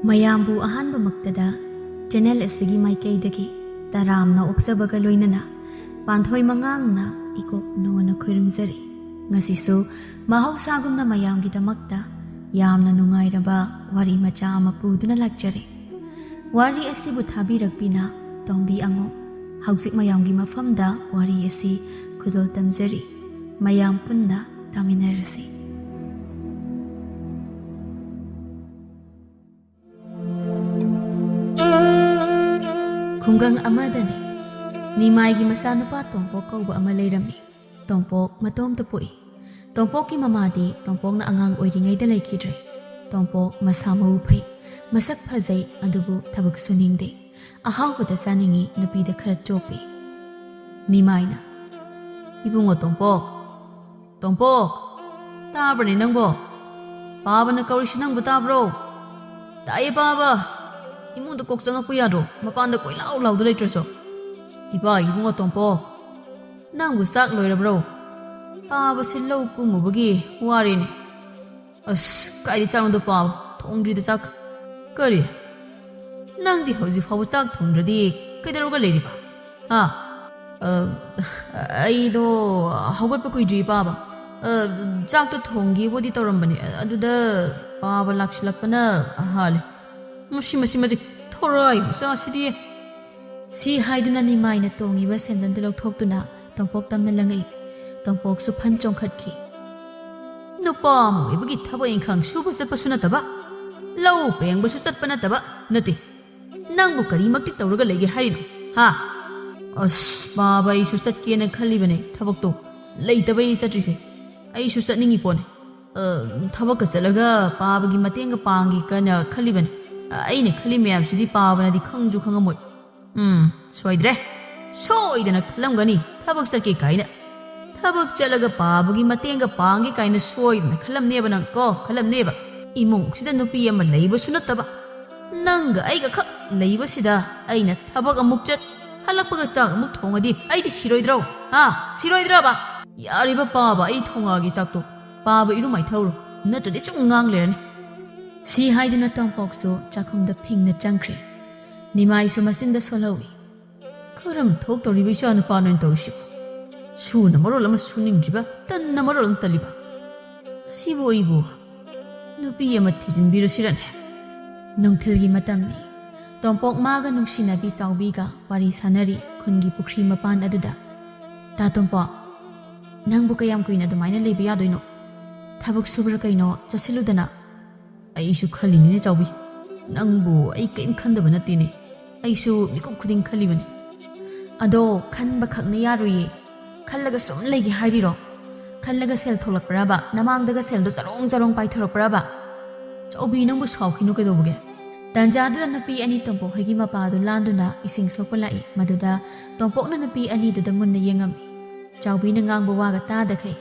ꯃꯌꯥꯝꯕꯨ ꯑꯍꯥꯟꯕꯃꯛꯇꯗ ꯆꯦꯅꯦꯜ ꯑꯁꯤꯒꯤ ꯃꯥꯏꯀꯩꯗꯒꯤ ꯇꯔꯥꯝꯅ ꯑꯣꯛꯆꯕꯒ ꯂꯣꯏꯅꯅ ꯄꯥꯟꯊꯣꯏ ꯃꯉꯥꯡꯅ ꯏꯀꯣꯛꯅꯣꯅ ꯈꯣꯏꯔꯝꯖꯔꯤ꯫ ꯉꯁꯤꯁꯨ ꯃꯍꯧꯁꯥꯒꯨꯝꯅ ꯃꯌꯥꯝꯒꯤꯗꯃꯛꯇ ꯌꯥꯝꯅ ꯅꯨꯡꯉꯥꯏꯔꯕ ꯋꯥꯔꯤ ꯃꯆꯥ ꯑꯃ ꯄꯨꯗꯨꯅ ꯂꯥꯛꯆꯔꯤ꯫ ꯋꯥꯔꯤ ꯑꯁꯤꯕꯨ ꯊꯥꯕꯤꯔꯛꯄꯤꯅ ꯇꯣꯝꯕꯤ ꯑꯉꯣ ꯍꯧꯖꯤꯛ ꯃꯌꯥꯝꯒꯤ ꯃꯐꯝꯗ ꯋꯥꯔꯤ ꯑꯁꯤ ꯈꯨꯗꯣꯜ ꯇꯝꯖꯔꯤ꯫ ꯃꯌꯥꯝ ꯄꯨꯟꯅ ꯇꯥꯃꯤꯟꯅꯔꯁꯤ꯫ ꯈꯨꯡꯒꯪ ꯑꯃꯗꯅꯤ ꯅꯤꯃꯥꯏꯒꯤ ꯃꯆꯥꯅꯨꯄꯥ ꯇꯣꯝꯄꯣꯛ ꯀꯧꯕ ꯑꯃ ꯂꯩꯔꯝꯃꯤ꯫ ꯇꯣꯝꯄꯣꯛ ꯃꯇꯣꯝꯇ ꯄꯣꯛꯏ꯫ ꯇꯣꯝꯄꯣꯛꯀꯤ ꯃꯃꯥꯗꯤ ꯇꯣꯝꯄꯣꯛꯅ ꯑꯉꯥꯡ ꯑꯣꯏꯔꯤꯉꯩꯗ ꯂꯩꯈꯤꯗ꯭ꯔꯦ꯫ ꯇꯣꯝꯄꯣꯛ ꯃꯁꯥ ꯃꯎ ꯐꯩ, ꯃꯁꯛ ꯐꯖꯩ, ꯑꯗꯨꯕꯨ ꯊꯕꯛ ꯁꯨꯅꯤꯡꯗꯦ꯫ ꯑꯍꯥꯎꯕꯗ ꯆꯥꯅꯤꯡꯉꯤ, ꯅꯨꯄꯤꯗ ꯈꯔ ꯆꯣꯞꯄꯤ꯫ ꯅꯤꯃꯥꯏꯅ, "ꯏꯕꯨꯡꯉꯣ ꯇꯣꯝꯄꯣꯛ, ꯇꯣꯝꯄꯣꯛ, ꯇꯥꯕ꯭ꯔꯅꯦ ꯅꯪꯕꯣ? ꯄꯥꯕꯅ ꯀꯧꯔꯤꯁꯤ ꯅꯪꯕꯨ ꯇꯥꯕ꯭ꯔꯣ?" "ꯇꯥꯏꯌꯦ ꯄꯥꯕ." "ꯏꯃꯨꯡꯗ ꯀꯣꯛ ꯆꯪꯉꯛꯄ ꯌꯥꯗ꯭ꯔꯣ? ꯃꯄꯥꯟꯗ ꯀꯣꯏꯂꯥꯎ ꯂꯥꯎꯗ ꯂꯩꯇ꯭ꯔꯁꯨ." "ꯏꯄꯥ ꯏꯕꯨꯡꯉꯣ ꯇꯣꯝꯄꯣꯛ, ꯅꯪꯕꯨ ꯆꯥꯛ ꯂꯣꯏꯔꯕ꯭ꯔꯣ? ꯄꯥꯕꯁꯤ ꯂꯧ ꯀꯨꯝꯃꯨꯕꯒꯤ ꯋꯥꯔꯦꯅꯦ." "ꯑꯁ ꯀꯥꯏꯗꯤ ꯆꯥꯛꯅꯣꯗ ꯄꯥꯕ, ꯊꯣꯡꯗ꯭ꯔꯤꯗ ꯆꯥꯛ." "ꯀꯔꯤ? ꯅꯪꯗꯤ ꯍꯧꯖꯤꯛ ꯐꯥꯎꯕ ꯆꯥꯛ ꯊꯣꯡꯗ꯭ꯔꯗꯤ ꯀꯩꯗꯧꯔꯒ ꯂꯩꯔꯤꯕ? ꯍꯥ?" "ꯑꯩꯗꯣ ꯍꯧꯒꯠꯄ ꯀꯨꯏꯗ꯭ꯔꯤ ꯄꯥꯕ. ꯆꯥꯛꯇꯣ ꯊꯣꯡꯒꯦꯕꯨꯗꯤ ꯇꯧꯔꯝꯕꯅꯤ, ꯑꯗꯨꯗ ꯄꯥꯕ ꯂꯥꯛꯁꯤꯜꯂꯛꯄꯅ ꯍꯥꯜꯂꯦ. ꯃꯁꯤ ꯊꯣꯔꯥꯏ ꯃꯆꯥꯁꯤꯗꯤ." ꯁꯤ ꯍꯥꯏꯗꯨꯅ ꯅꯤꯃꯥꯏꯅ ꯇꯣꯡꯉꯤꯕ ꯁꯦꯟꯗꯟꯗꯨ ꯂꯧꯊꯣꯛꯇꯨꯅ ꯇꯣꯝꯄꯣꯛ ꯇꯝꯅ ꯂꯪꯉꯛꯏ꯫ ꯇꯣꯝꯄꯣꯛꯁꯨ ꯐꯟ ꯆꯣꯡꯈꯠꯈꯤ꯫ "ꯅꯨꯄꯥ ꯑꯃ ꯑꯣꯏꯕꯒꯤ ꯊꯕꯛ ꯏꯪꯈꯥꯡ ꯁꯨꯕ ꯆꯠꯄꯁꯨ ꯅꯠꯇꯕ, ꯂꯧ ꯄꯦꯡꯕꯁꯨ ꯆꯠꯄ ꯅꯠꯇꯦ. ꯅꯪꯕꯨ ꯀꯔꯤꯃꯛꯇꯤ ꯇꯧꯔꯒ ꯂꯩꯒꯦ ꯍꯥꯏꯔꯤꯅꯣ? ꯍꯥ?" "ꯑꯁ ꯄꯥꯕ, ꯑꯩꯁꯨ ꯆꯠꯀꯦꯅ ꯈꯜꯂꯤꯕꯅꯦ. ꯊꯕꯛꯇꯣ ꯂꯩꯇꯕꯩ ꯆꯠꯇ꯭ꯔꯤꯁꯦ. ꯑꯩꯁꯨ ꯆꯠꯅꯤꯡꯉꯤ ꯄꯣꯠꯅꯦ. ꯊꯕꯛꯀ ꯆꯠꯂꯒ ꯄꯥꯕꯒꯤ ꯃꯇꯦꯡꯒ ꯄꯥꯡꯒꯦ ꯀꯟꯅ ꯈꯜꯂꯤꯕꯅꯦ. ꯑꯩꯅ ꯈꯜꯂꯤ ꯃꯌꯥꯝꯁꯤꯗꯤ ꯄꯥꯕꯅꯗꯤ ꯈꯪꯁꯨ ꯈꯪꯉꯝꯃꯣꯏ. ꯁꯣꯏꯗꯅ ꯈꯜꯂꯝꯒꯅꯤ ꯊꯕꯛ ꯆꯠꯀꯦ ꯀꯥꯏꯅ. ꯊꯕꯛ ꯆꯠꯂꯒ ꯄꯥꯕꯒꯤ ꯃꯇꯦꯡꯒ ꯄꯥꯡꯒꯦ ꯀꯥꯏꯅ ꯁꯣꯏꯗꯅ ꯈꯜꯂꯝꯅꯦꯕ ꯅꯪ ꯀꯣ, ꯈꯜꯂꯝꯅꯦꯕ. ꯏꯃꯨꯡꯁꯤꯗ ꯅꯨꯄꯤ ꯑꯃ ꯂꯩꯕꯁꯨ ꯅꯠꯇꯕ, ꯅꯪꯒ ꯑꯩꯒ ꯈꯛ ꯂꯩꯕꯁꯤꯗ ꯑꯩꯅ ꯊꯕꯛ ꯑꯃꯨꯛ ꯆꯠ, ꯍꯜꯂꯛꯄꯒ ꯆꯥꯛ ꯑꯃꯨꯛ ꯊꯣꯡꯉꯗꯤ ꯑꯩꯗꯤ ꯁꯤꯔꯣꯏꯗ꯭ꯔꯣ? ꯁꯤꯔꯣꯏꯗ꯭ꯔꯕ? ꯌꯥꯔꯤꯕ ꯄꯥꯕ, ꯑꯩ ꯊꯣꯡꯉꯛꯑꯒꯦ ꯆꯥꯛꯇꯣ. ꯄꯥꯕ ꯏꯔꯨꯃꯥꯏ ꯊꯧꯔꯣ, ꯅꯠꯇ꯭ꯔꯗꯤ ꯁꯨꯝ ꯉꯥꯡ ꯂꯩꯔꯅꯤ." ꯁꯤ ꯍꯥꯏꯗꯨꯅ ꯇꯣꯝꯄꯣꯛꯁꯨ ꯆꯥꯛꯈꯨꯝꯗ ꯐꯤꯡꯅ ꯆꯪꯈ꯭ꯔꯦ꯫ ꯅꯤꯃꯥꯏꯁꯨ ꯃꯆꯤꯟꯗ ꯁꯣꯜꯍꯧꯏ꯫ "ꯀꯔꯝ ꯊꯣꯛꯇꯧꯔꯤꯕ ꯏꯆꯥ ꯅꯨꯄꯥꯅꯣꯏꯅ ꯇꯧꯔꯤꯁꯤꯕ? ꯁꯨꯅ ꯃꯔꯣꯜ ꯑꯃ ꯁꯨꯅꯤꯡꯗ꯭ꯔꯤꯕ, ꯇꯟꯅ ꯃꯔꯣꯜ ꯑꯃ ꯇꯜꯂꯤꯕ. ꯁꯤꯕꯨ ꯑꯩꯕꯨ ꯅꯨꯄꯤ ꯑꯃ ꯊꯤꯖꯤꯟꯕꯤꯔꯁꯤꯔꯅꯦ?" ꯅꯨꯡꯊꯤꯜꯒꯤ ꯃꯇꯝꯅꯤ꯫ ꯇꯣꯝꯄꯣꯛ ꯃꯥꯒ ꯅꯨꯡꯁꯤꯅꯕꯤ ꯆꯥꯎꯕꯤꯒ ꯋꯥꯔꯤ ꯁꯥꯟꯅꯔꯤ ꯈꯨꯟꯒꯤ ꯄꯨꯈ꯭ꯔꯤ ꯃꯄꯥꯟ ꯑꯗꯨꯗ꯫ "ꯇꯥ ꯇꯣꯝꯄꯣꯛ, ꯅꯪꯕꯨ ꯀꯌꯥꯝ ꯀꯨꯏꯅ ꯑꯗꯨꯃꯥꯏꯅ ꯂꯩꯕ ꯌꯥꯗꯣꯏꯅꯣ? ꯊꯕꯛ ꯁꯨꯕ꯭ꯔꯥ ꯀꯩꯅꯣ ꯆꯠꯁꯤꯜꯂꯨꯗꯅ." "ꯑꯩꯁꯨ ꯈꯜꯂꯤꯅꯤꯅꯦ ꯆꯥꯎꯕꯤ. ꯅꯪꯕꯨ ꯑꯩ ꯀꯔꯤꯝ ꯈꯟꯗꯕ ꯅꯠꯇꯦꯅꯦ. ꯑꯩꯁꯨ ꯃꯤꯀꯨꯞ ꯈꯨꯗꯤꯡ ꯈꯜꯂꯤꯕꯅꯤ." "ꯑꯗꯣ ꯈꯟꯕ ꯈꯛꯅ ꯌꯥꯔꯣꯏꯌꯦ. ꯈꯜꯂꯒ ꯁꯨꯝ ꯂꯩꯒꯦ ꯍꯥꯏꯔꯤꯔꯣ? ꯈꯜꯂꯒ ꯁꯦꯜ ꯊꯣꯛꯂꯛꯄ꯭ꯔꯕ? ꯅꯃꯥꯡꯗꯒ ꯁꯦꯜꯗꯣ ꯆꯔꯣꯡ ꯆꯔꯣꯡ ꯄꯥꯏꯊꯣꯔꯛꯄ꯭ꯔꯕ?" "ꯆꯥꯎꯕꯤ ꯅꯪꯕꯨ ꯁꯥꯎꯈꯤꯅꯨ ꯀꯩꯗꯧꯕꯒꯦ?" ꯇꯟꯖꯥꯗꯨꯗ ꯅꯨꯄꯤ ꯑꯅꯤ ꯇꯣꯝꯄꯣꯛ ꯍꯣꯏꯒꯤ ꯃꯄꯥꯗꯨ ꯂꯥꯟꯗꯨꯅ ꯏꯁꯤꯡ ꯁꯣꯛꯄ ꯂꯥꯛꯏ꯫ ꯃꯗꯨꯗ ꯇꯣꯝꯄꯣꯛꯅ ꯅꯨꯄꯤ ꯑꯅꯤꯗꯨꯗ ꯃꯨꯟꯅ ꯌꯦꯡꯉꯝꯃꯤ꯫ ꯆꯥꯎꯕꯤꯅ ꯉꯥꯡꯕ ꯋꯥꯒ ꯇꯥꯗꯈꯩ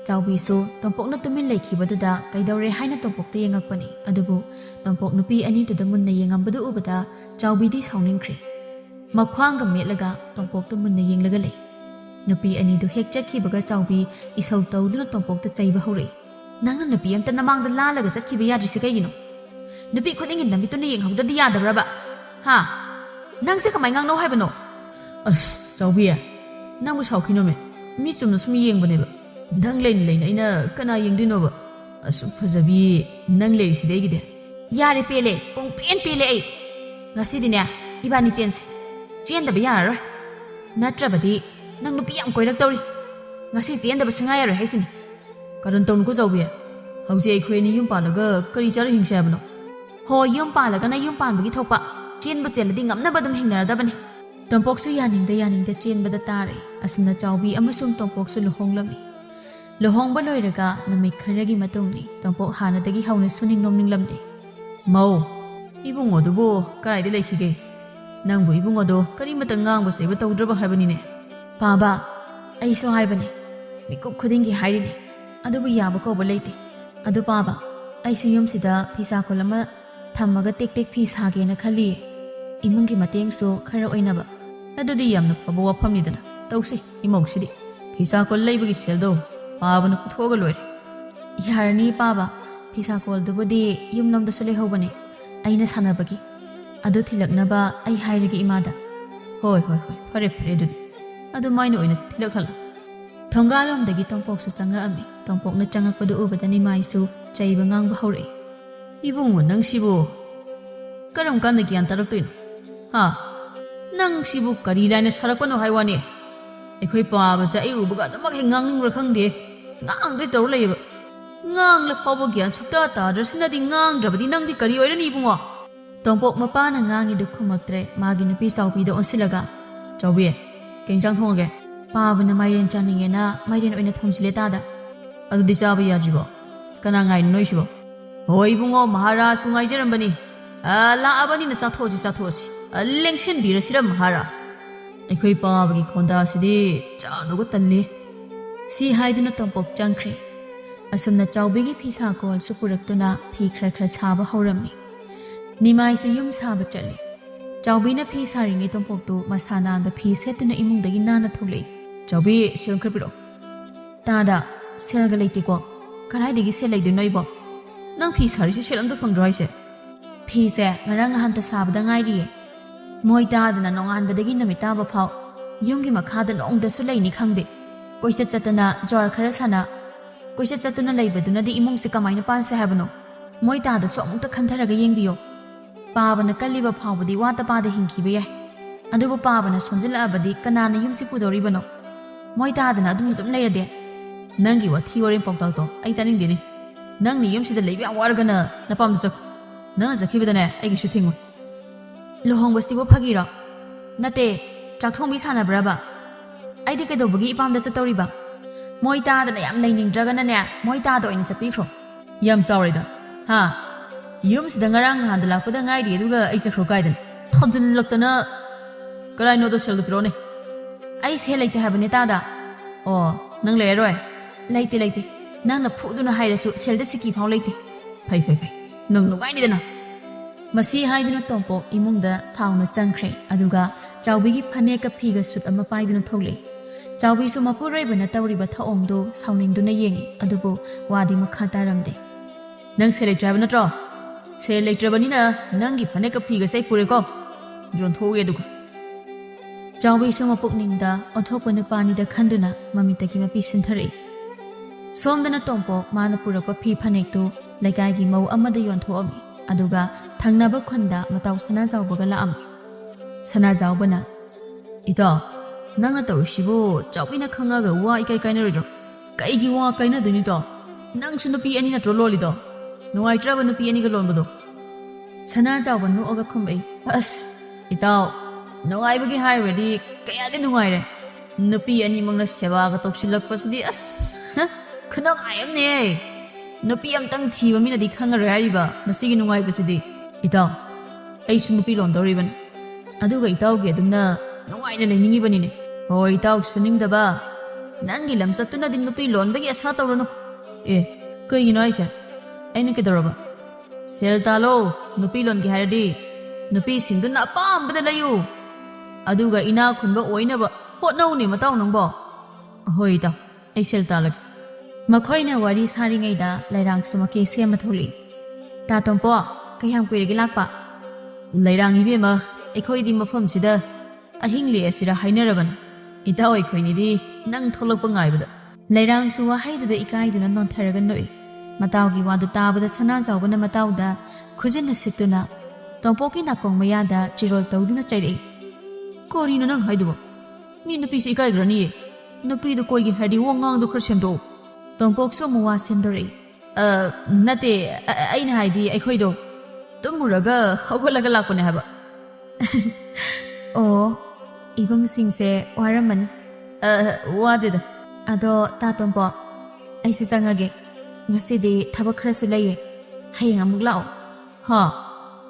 ꯆꯥꯎꯕꯤꯁꯨ ꯇꯣꯝꯄꯣꯛꯅ ꯇꯨꯃꯤꯟ ꯂꯩꯈꯤꯕꯗꯨꯗ ꯀꯩꯗꯧꯔꯦ ꯍꯥꯏꯅ ꯇꯣꯝꯄꯣꯛꯇ ꯌꯦꯡꯉꯛꯄꯅꯤ꯫ ꯑꯗꯨꯕꯨ ꯇꯣꯝꯄꯣꯛ ꯅꯨꯄꯤ ꯑꯅꯤꯗꯨꯗ ꯃꯨꯟꯅ ꯌꯦꯡꯉꯝꯕꯗꯨ ꯎꯕꯗ ꯆꯥꯎꯕꯤꯗꯤ ꯁꯥꯎꯅꯤꯡꯈ꯭ꯔꯦ꯫ ꯃꯈ꯭ꯋꯥꯡꯒ ꯃꯦꯠꯂꯒ ꯇꯣꯝꯄꯣꯛꯇ ꯃꯨꯟꯅ ꯌꯦꯡꯂꯒ ꯂꯩ꯫ ꯅꯨꯄꯤ ꯑꯅꯤꯗꯨ ꯍꯦꯛ ꯆꯠꯈꯤꯕꯒ ꯆꯥꯎꯕꯤ ꯏꯁꯧ ꯇꯧꯗꯨꯅ ꯇꯣꯝꯄꯣꯛꯇ ꯆꯩꯕ ꯍꯧꯔꯛꯏ꯫ "ꯅꯪꯅ ꯅꯨꯄꯤ ꯑꯝꯇ ꯅꯃꯥꯡꯗ ꯂꯥꯜꯂꯒ ꯆꯠꯈꯤꯕ ꯌꯥꯗ꯭ꯔꯤꯁꯦ ꯀꯩꯒꯤꯅꯣ? ꯅꯨꯄꯤ ꯈꯨꯗꯤꯡꯒꯤ ꯅꯨꯃꯤꯠꯇꯨꯅ ꯌꯦꯡꯍꯧꯗ꯭ꯔꯗꯤ ꯌꯥꯗꯕ꯭ꯔꯕ? ꯍꯥ? ꯅꯪꯁꯦ ꯀꯃꯥꯏ ꯉꯥꯡꯅꯧ ꯍꯥꯏꯕꯅꯣ?" "ꯑꯁ ꯆꯥꯎꯕꯤ, ꯅꯪꯕꯨ ꯁꯥꯎꯈꯤꯅꯣꯃꯦ. ꯃꯤ ꯆꯨꯝꯅ ꯁꯨꯝ ꯌꯦꯡꯕꯅꯦꯕ. ꯅꯪ ꯂꯩꯅ ꯑꯩꯅ ꯀꯅꯥ ꯌꯦꯡꯗꯣꯏꯅꯣꯕ? ꯑꯁꯨꯛ ꯐꯖꯕꯤ ꯅꯪ ꯂꯩꯔꯤꯁꯤꯗꯤ ꯑꯩꯒꯤꯗꯤ." "ꯌꯥꯔꯦ, ꯄꯦꯜꯂꯦ, ꯄꯦꯜꯂꯦ ꯑꯩ. ꯉꯁꯤꯗꯤꯅꯦ ꯏꯕꯥꯅꯤ ꯆꯦꯟꯁꯦ. ꯆꯦꯟꯗꯕ ꯌꯥꯔꯔꯣꯏ. ꯅꯠꯇ꯭ꯔꯕꯗꯤ ꯅꯪ ꯅꯨꯄꯤ ꯌꯥꯝ ꯀꯣꯏꯔꯛꯇꯧꯔꯤ. ꯉꯁꯤ ꯆꯦꯟꯗꯕ ꯁꯨꯡꯌꯥ ꯌꯥꯔꯣꯏ ꯍꯥꯏꯁꯤꯅꯤ." "ꯀꯔꯟ ꯇꯧꯅꯨꯀꯣ ꯆꯥꯎꯕꯤ. ꯍꯧꯖꯤꯛ ꯑꯩꯈꯣꯏ ꯑꯅꯤ ꯌꯨꯝ ꯄꯥꯜꯂꯒ ꯀꯔꯤ ꯆꯥꯔ ꯍꯤꯡꯁꯦ ꯍꯥꯏꯕꯅꯣ?" "ꯍꯣꯏ, ꯌꯨꯝ ꯄꯥꯜꯂꯒꯅ ꯌꯨꯝ ꯄꯥꯟꯕꯒꯤ ꯊꯣꯛꯄ. ꯆꯦꯜꯂꯗꯤ ꯉꯝꯅꯕ ꯑꯗꯨꯝ ꯍꯤꯡꯅꯔꯗꯕꯅꯤ." ꯇꯣꯝꯄꯣꯛꯁꯨ ꯌꯥꯅꯤꯡꯗ ꯆꯦꯟꯕꯗ ꯇꯥꯔꯦ꯫ ꯑꯁꯨꯝꯅ ꯆꯥꯎꯕꯤ ꯑꯃꯁꯨꯡ ꯇꯣꯝꯄꯣꯛꯁꯨ ꯂꯨꯍꯣꯡꯂꯝꯃꯤ꯫ ꯂꯨꯍꯣꯡꯕ ꯂꯣꯏꯔꯒ ꯅꯨꯃꯤꯠ ꯈꯔꯒꯤ ꯃꯇꯨꯡꯅꯤ꯫ ꯇꯣꯝꯄꯣꯛ ꯍꯥꯟꯅꯗꯒꯤ ꯍꯧꯅ ꯁꯨꯅꯤꯡ ꯅꯣꯝꯅꯤꯡꯂꯝꯗꯦ꯫ "ꯃꯧ, ꯏꯕꯨꯡꯉꯣꯗꯨꯕꯨ ꯀꯗꯥꯏꯗ ꯂꯩꯈꯤꯒꯦ? ꯅꯪꯕꯨ ꯏꯕꯨꯡꯉꯣꯗꯣ ꯀꯔꯤꯃꯇ ꯉꯥꯡꯕ ꯆꯩꯕ ꯇꯧꯗ꯭ꯔꯕ ꯍꯥꯏꯕꯅꯤꯅꯦ." "ꯄꯥꯕ, ꯑꯩꯁꯨ ꯍꯥꯏꯕꯅꯦ. ꯃꯤꯀꯨꯞ ꯈꯨꯗꯤꯡꯒꯤ ꯍꯥꯏꯔꯤꯅꯦ. ꯑꯗꯨꯕꯨ ꯌꯥꯕ ꯀꯧꯕ ꯂꯩꯇꯦ. ꯑꯗꯨ ꯄꯥꯕ, ꯑꯩꯁꯨ ꯌꯨꯝꯁꯤꯗ ꯐꯤꯁꯥꯀꯣꯜ ꯑꯃ ꯊꯝꯃꯒ ꯇꯦꯛ ꯇꯦꯛ ꯐꯤ ꯁꯥꯒꯦꯅ ꯈꯜꯂꯤꯌꯦ. ꯏꯃꯨꯡꯒꯤ ꯃꯇꯦꯡꯁꯨ ꯈꯔ ꯑꯣꯏꯅꯕ." "ꯑꯗꯨꯗꯤ ꯌꯥꯝꯅ ꯐꯕ ꯋꯥꯐꯝꯅꯤꯗꯅ. ꯇꯧꯁꯤ ꯏꯃꯧꯁꯤꯗꯤ. ꯐꯤꯁꯥꯀꯣꯜ ꯂꯩꯕꯒꯤ ꯁꯦꯜꯗꯣ ꯄꯥꯕꯅ ꯄꯨꯊꯣꯛꯑꯒ ꯂꯣꯏꯔꯦ." "ꯌꯥꯔꯅꯤ ꯄꯥꯕ. ꯐꯤꯁꯥꯀꯣꯜꯗꯨꯕꯨꯗꯤ ꯌꯨꯝꯂꯣꯝꯗꯁꯨ ꯂꯩꯍꯧꯕꯅꯦ. ꯑꯩꯅ ꯁꯥꯟꯅꯕꯒꯤ ꯑꯗꯨ ꯊꯤꯜꯂꯛꯅꯕ ꯑꯩ ꯍꯥꯏꯔꯒꯦ ꯏꯃꯥꯗ ꯍꯣꯏ ꯐꯔꯦ ꯑꯗꯨꯗꯤ ꯑꯗꯨꯃꯥꯏꯅ ꯑꯣꯏꯅ ꯊꯤꯜꯂꯛꯍꯜꯂꯣ ꯊꯣꯡꯒꯥꯜꯂꯣꯝꯗꯒꯤ ꯇꯣꯝꯄꯣꯛꯁꯨ ꯆꯪꯉꯛꯑꯝꯃꯤ ꯇꯣꯝꯄꯣꯛꯅ ꯆꯪꯉꯛꯄꯗꯨ ꯎꯕꯗ ꯅꯤꯃꯥꯏꯁꯨ ꯆꯩꯕ ꯉꯥꯡꯕ ꯍꯧꯔꯛꯏ 이봉우 낭시부 그럼 간다 기안 따르더인 하 낭시부 거리라는 살았거노 하이와니 이거이 빠바자 이 우부가 너막 행강는 걸 강데 ngang tàu lấy ngang là phao bờ kia sụt ta rồi xin đi ngang rồi đi ngang đi cari vậy đi bunga Tompok mapana ngangi du khumaktre magi nupi saupi do onsilaga cháu bia kinh sang thong cái pabana mairen chaningena mairen oina thongchile ta da adu đi cha bia jibo kana ngai noi shibo hoi bunga maharaj tu ngai jeram bani la abani na cha thoji lengchen bi ra sira maharaj ai pa bagi khonda sidi cha do ko tanni si haiduna tompok changkhre asumna chawbigi phisa kol supurak-tuna phi khra saba hauramni nimai se yum saba chali chawbina phi saringi tompok tu masana ba phi setuna imungdagi nana tholei chawbi siang khapiro tada selga leiti ko karai digi selai du noibo nang phi sari se selam da phang drai se phi se ngarang han ta sabada ngai ri moi ta dana nongan badagi namita ba phau yumgi makha da nong da su lei ni khangde koisa chatana jor khara sana koisa chatuna leibaduna di imung se kamaina pan se habano moi ta da so amuk ta khantharaga yengbiyo पाबना कलिबा फावबदी वाता पादा हिंखिबे याय अदुबो पाबना सोंजिला अबदी कनाना युमसि पुदोरिबनो मोइतादना अदुम लेरदे नंगी वाथी Varane पौताव तो आई तानिंग देनी नंग नि युमसि the लेबे वारगना नपाम जख नंग जखिबदने आइगी शुथिंग लोहंगबसिबो फगिरो नते चाखथोंबि सानाब्राबा आइदि कदोबगी इपामदा चतौरिबा मोइतादना याम लेनिंद्रगना ने मोइतादो ओइन चपिख्रो याम चावरेदा हा yum si dangarang handa la pada ngai ri duga ai chakro kaidan thonjin laktana karai no do sel do ne ai se laite habane ta da o nang le roi laite nang na phu duna hairasu sel da siki phau laite phai nang no ngai ni dana masi haiduna tompo imungda sauna sangkhre aduga chawbi gi phane ka phi ga sut ama paiduna thogle chawbi su mapuroi bana tawri ba thaom do sauning duna yengi adubu wadi makha taramde nang select driver na tro se lectrabani na nangi phane ka phi ga sai pure ko jon thoge du chawbi suma pukningda othopana pani da khanduna mamita ki mapi sinthari somdana tompo mana purapa phi phanek tu laikai gi mau amada yon thoami aduga thangnaba khonda mataw sana zawbaga laam sana zawbana ita nanga tawsibo chawbina khanga ga wa ikai kai na ro kai gi wa kai na duni to nang sunu pi ani na trololi do nuai traba nu pi ani ga lon do sana jawba nu oga khumbai as itao nuai bagi hai ready kaya de nuai re nu pi ani mangna sewa ga topsilak pasdi as khunang ayam ne nu pi am tang thiba mina di khanga rai ba masi gi nuai pasdi itao ai su nu pi lon do riban aduga itao ge dumna nuai na leningi bani ne hoi itao suning da ba nangi lam satuna din nu pi lon bagi asa tawrano kai gi noi sa aina ke daraba sel talo nupi lon gi haradi nupi singduna pam bada layu aduga ina khunba oina ba hotnau ni mataw nangbo hoi ta ai sel talag makhoina wari sari ngai da lairang suma ke sema tholi ta tompo kayam kuirigi lakpa lairang ibe ma ekhoi di mafam sida ahing le asira hainaraban ita oi khoini di nang tholak pa ngai bada lairang suwa haida da ikai duna non tharaga noi matau gi wadu tabada sana zawbana matau da khujin na situna tompoki na pong maya da chirol tawduna chairei kori na nang haidu mi nupi si kai grani nupi do koi gi hadi wongang do khrsem do tompok so muwa sendori nate aina haidi ai khoi do tumuraga hawalaga lakone haba o ibam sing se waraman wadeda ado ta tompo ai se sangage ngasidi thabak khara su laye hayang amuk lao ha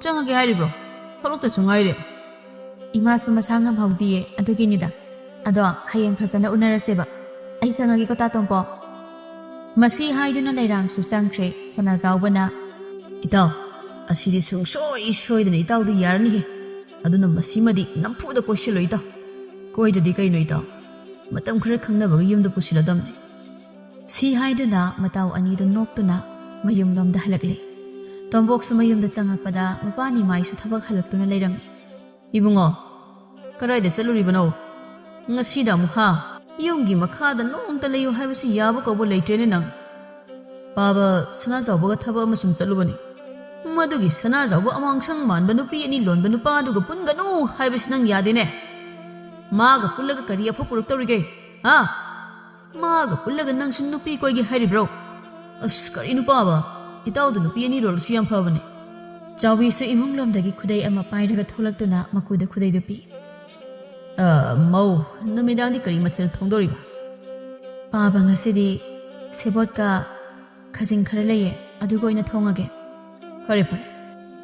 changage hairibro tholokta sungai re ima su masanga bhaudi adugi nida ado hayang phasana unaraseba ai sangage ko ta tompo masi haiduna lairang su changkhre sana zawbana itaw asidi sungsoi soidani itaw du yarni he aduna masimadi nampu da koshilo itaw koidadi kai no itaw matam khara khangna ba yum da pusiladamne si haiduna mataw ani da noktuna mayum lom da halakle ꯇꯣꯝꯄꯣꯛꯁꯨ ꯃꯌꯨꯝꯗ ꯆꯪꯉꯛꯄꯗ ꯃꯄꯥꯅꯤ ꯃꯥꯏꯁꯨ ꯊꯕꯛ ꯍꯜꯂꯛꯇꯨꯅ ꯂꯩꯔꯝꯃꯤ. 이붕어, 그라이데 셀루리버노. ngasida mukha, yumgi makhada noongta layo haibasi yaba kaubo leitrene nang. Baba sana zawbaga thaba amasung chalubani. Madugi sana zawba amangsang manba nupi ani lonba nupa aduga punganu haibasi nang yadene. Maga pullaga kari afa puruktaurige. Ha? Maga pullaga nang sun nupi koigi hairibro. As kari nupa ba, itawdu nupi ani rolsu yam phabani. ꯆꯥꯎꯕꯤꯁꯨ ꯏꯃꯨꯡꯂꯣꯝꯗꯒꯤ ꯈꯨꯗꯩ ꯑꯃ ꯄꯥꯏꯔꯒ ꯊꯣꯛꯂꯛꯇꯨꯅ ꯃꯀꯨꯗ ꯈꯨꯗꯩꯗꯨ ꯄꯤ. ꯃꯧ, ꯅꯨꯃꯤꯗꯥꯡꯗꯤ ꯀꯔꯤ ꯃꯊꯦꯜ ꯊꯣꯡꯗꯣꯔꯤꯕ? ꯄꯥꯕ ꯉꯁꯤꯗꯤ ꯁꯦꯕꯣꯠꯀ ꯈꯖꯤꯡ ꯈꯔ ꯂꯩꯌꯦ, ꯑꯗꯨꯒ ꯑꯣꯏꯅ ꯊꯣꯡꯉꯒꯦ. ꯐꯔꯦ ꯐꯔꯦ.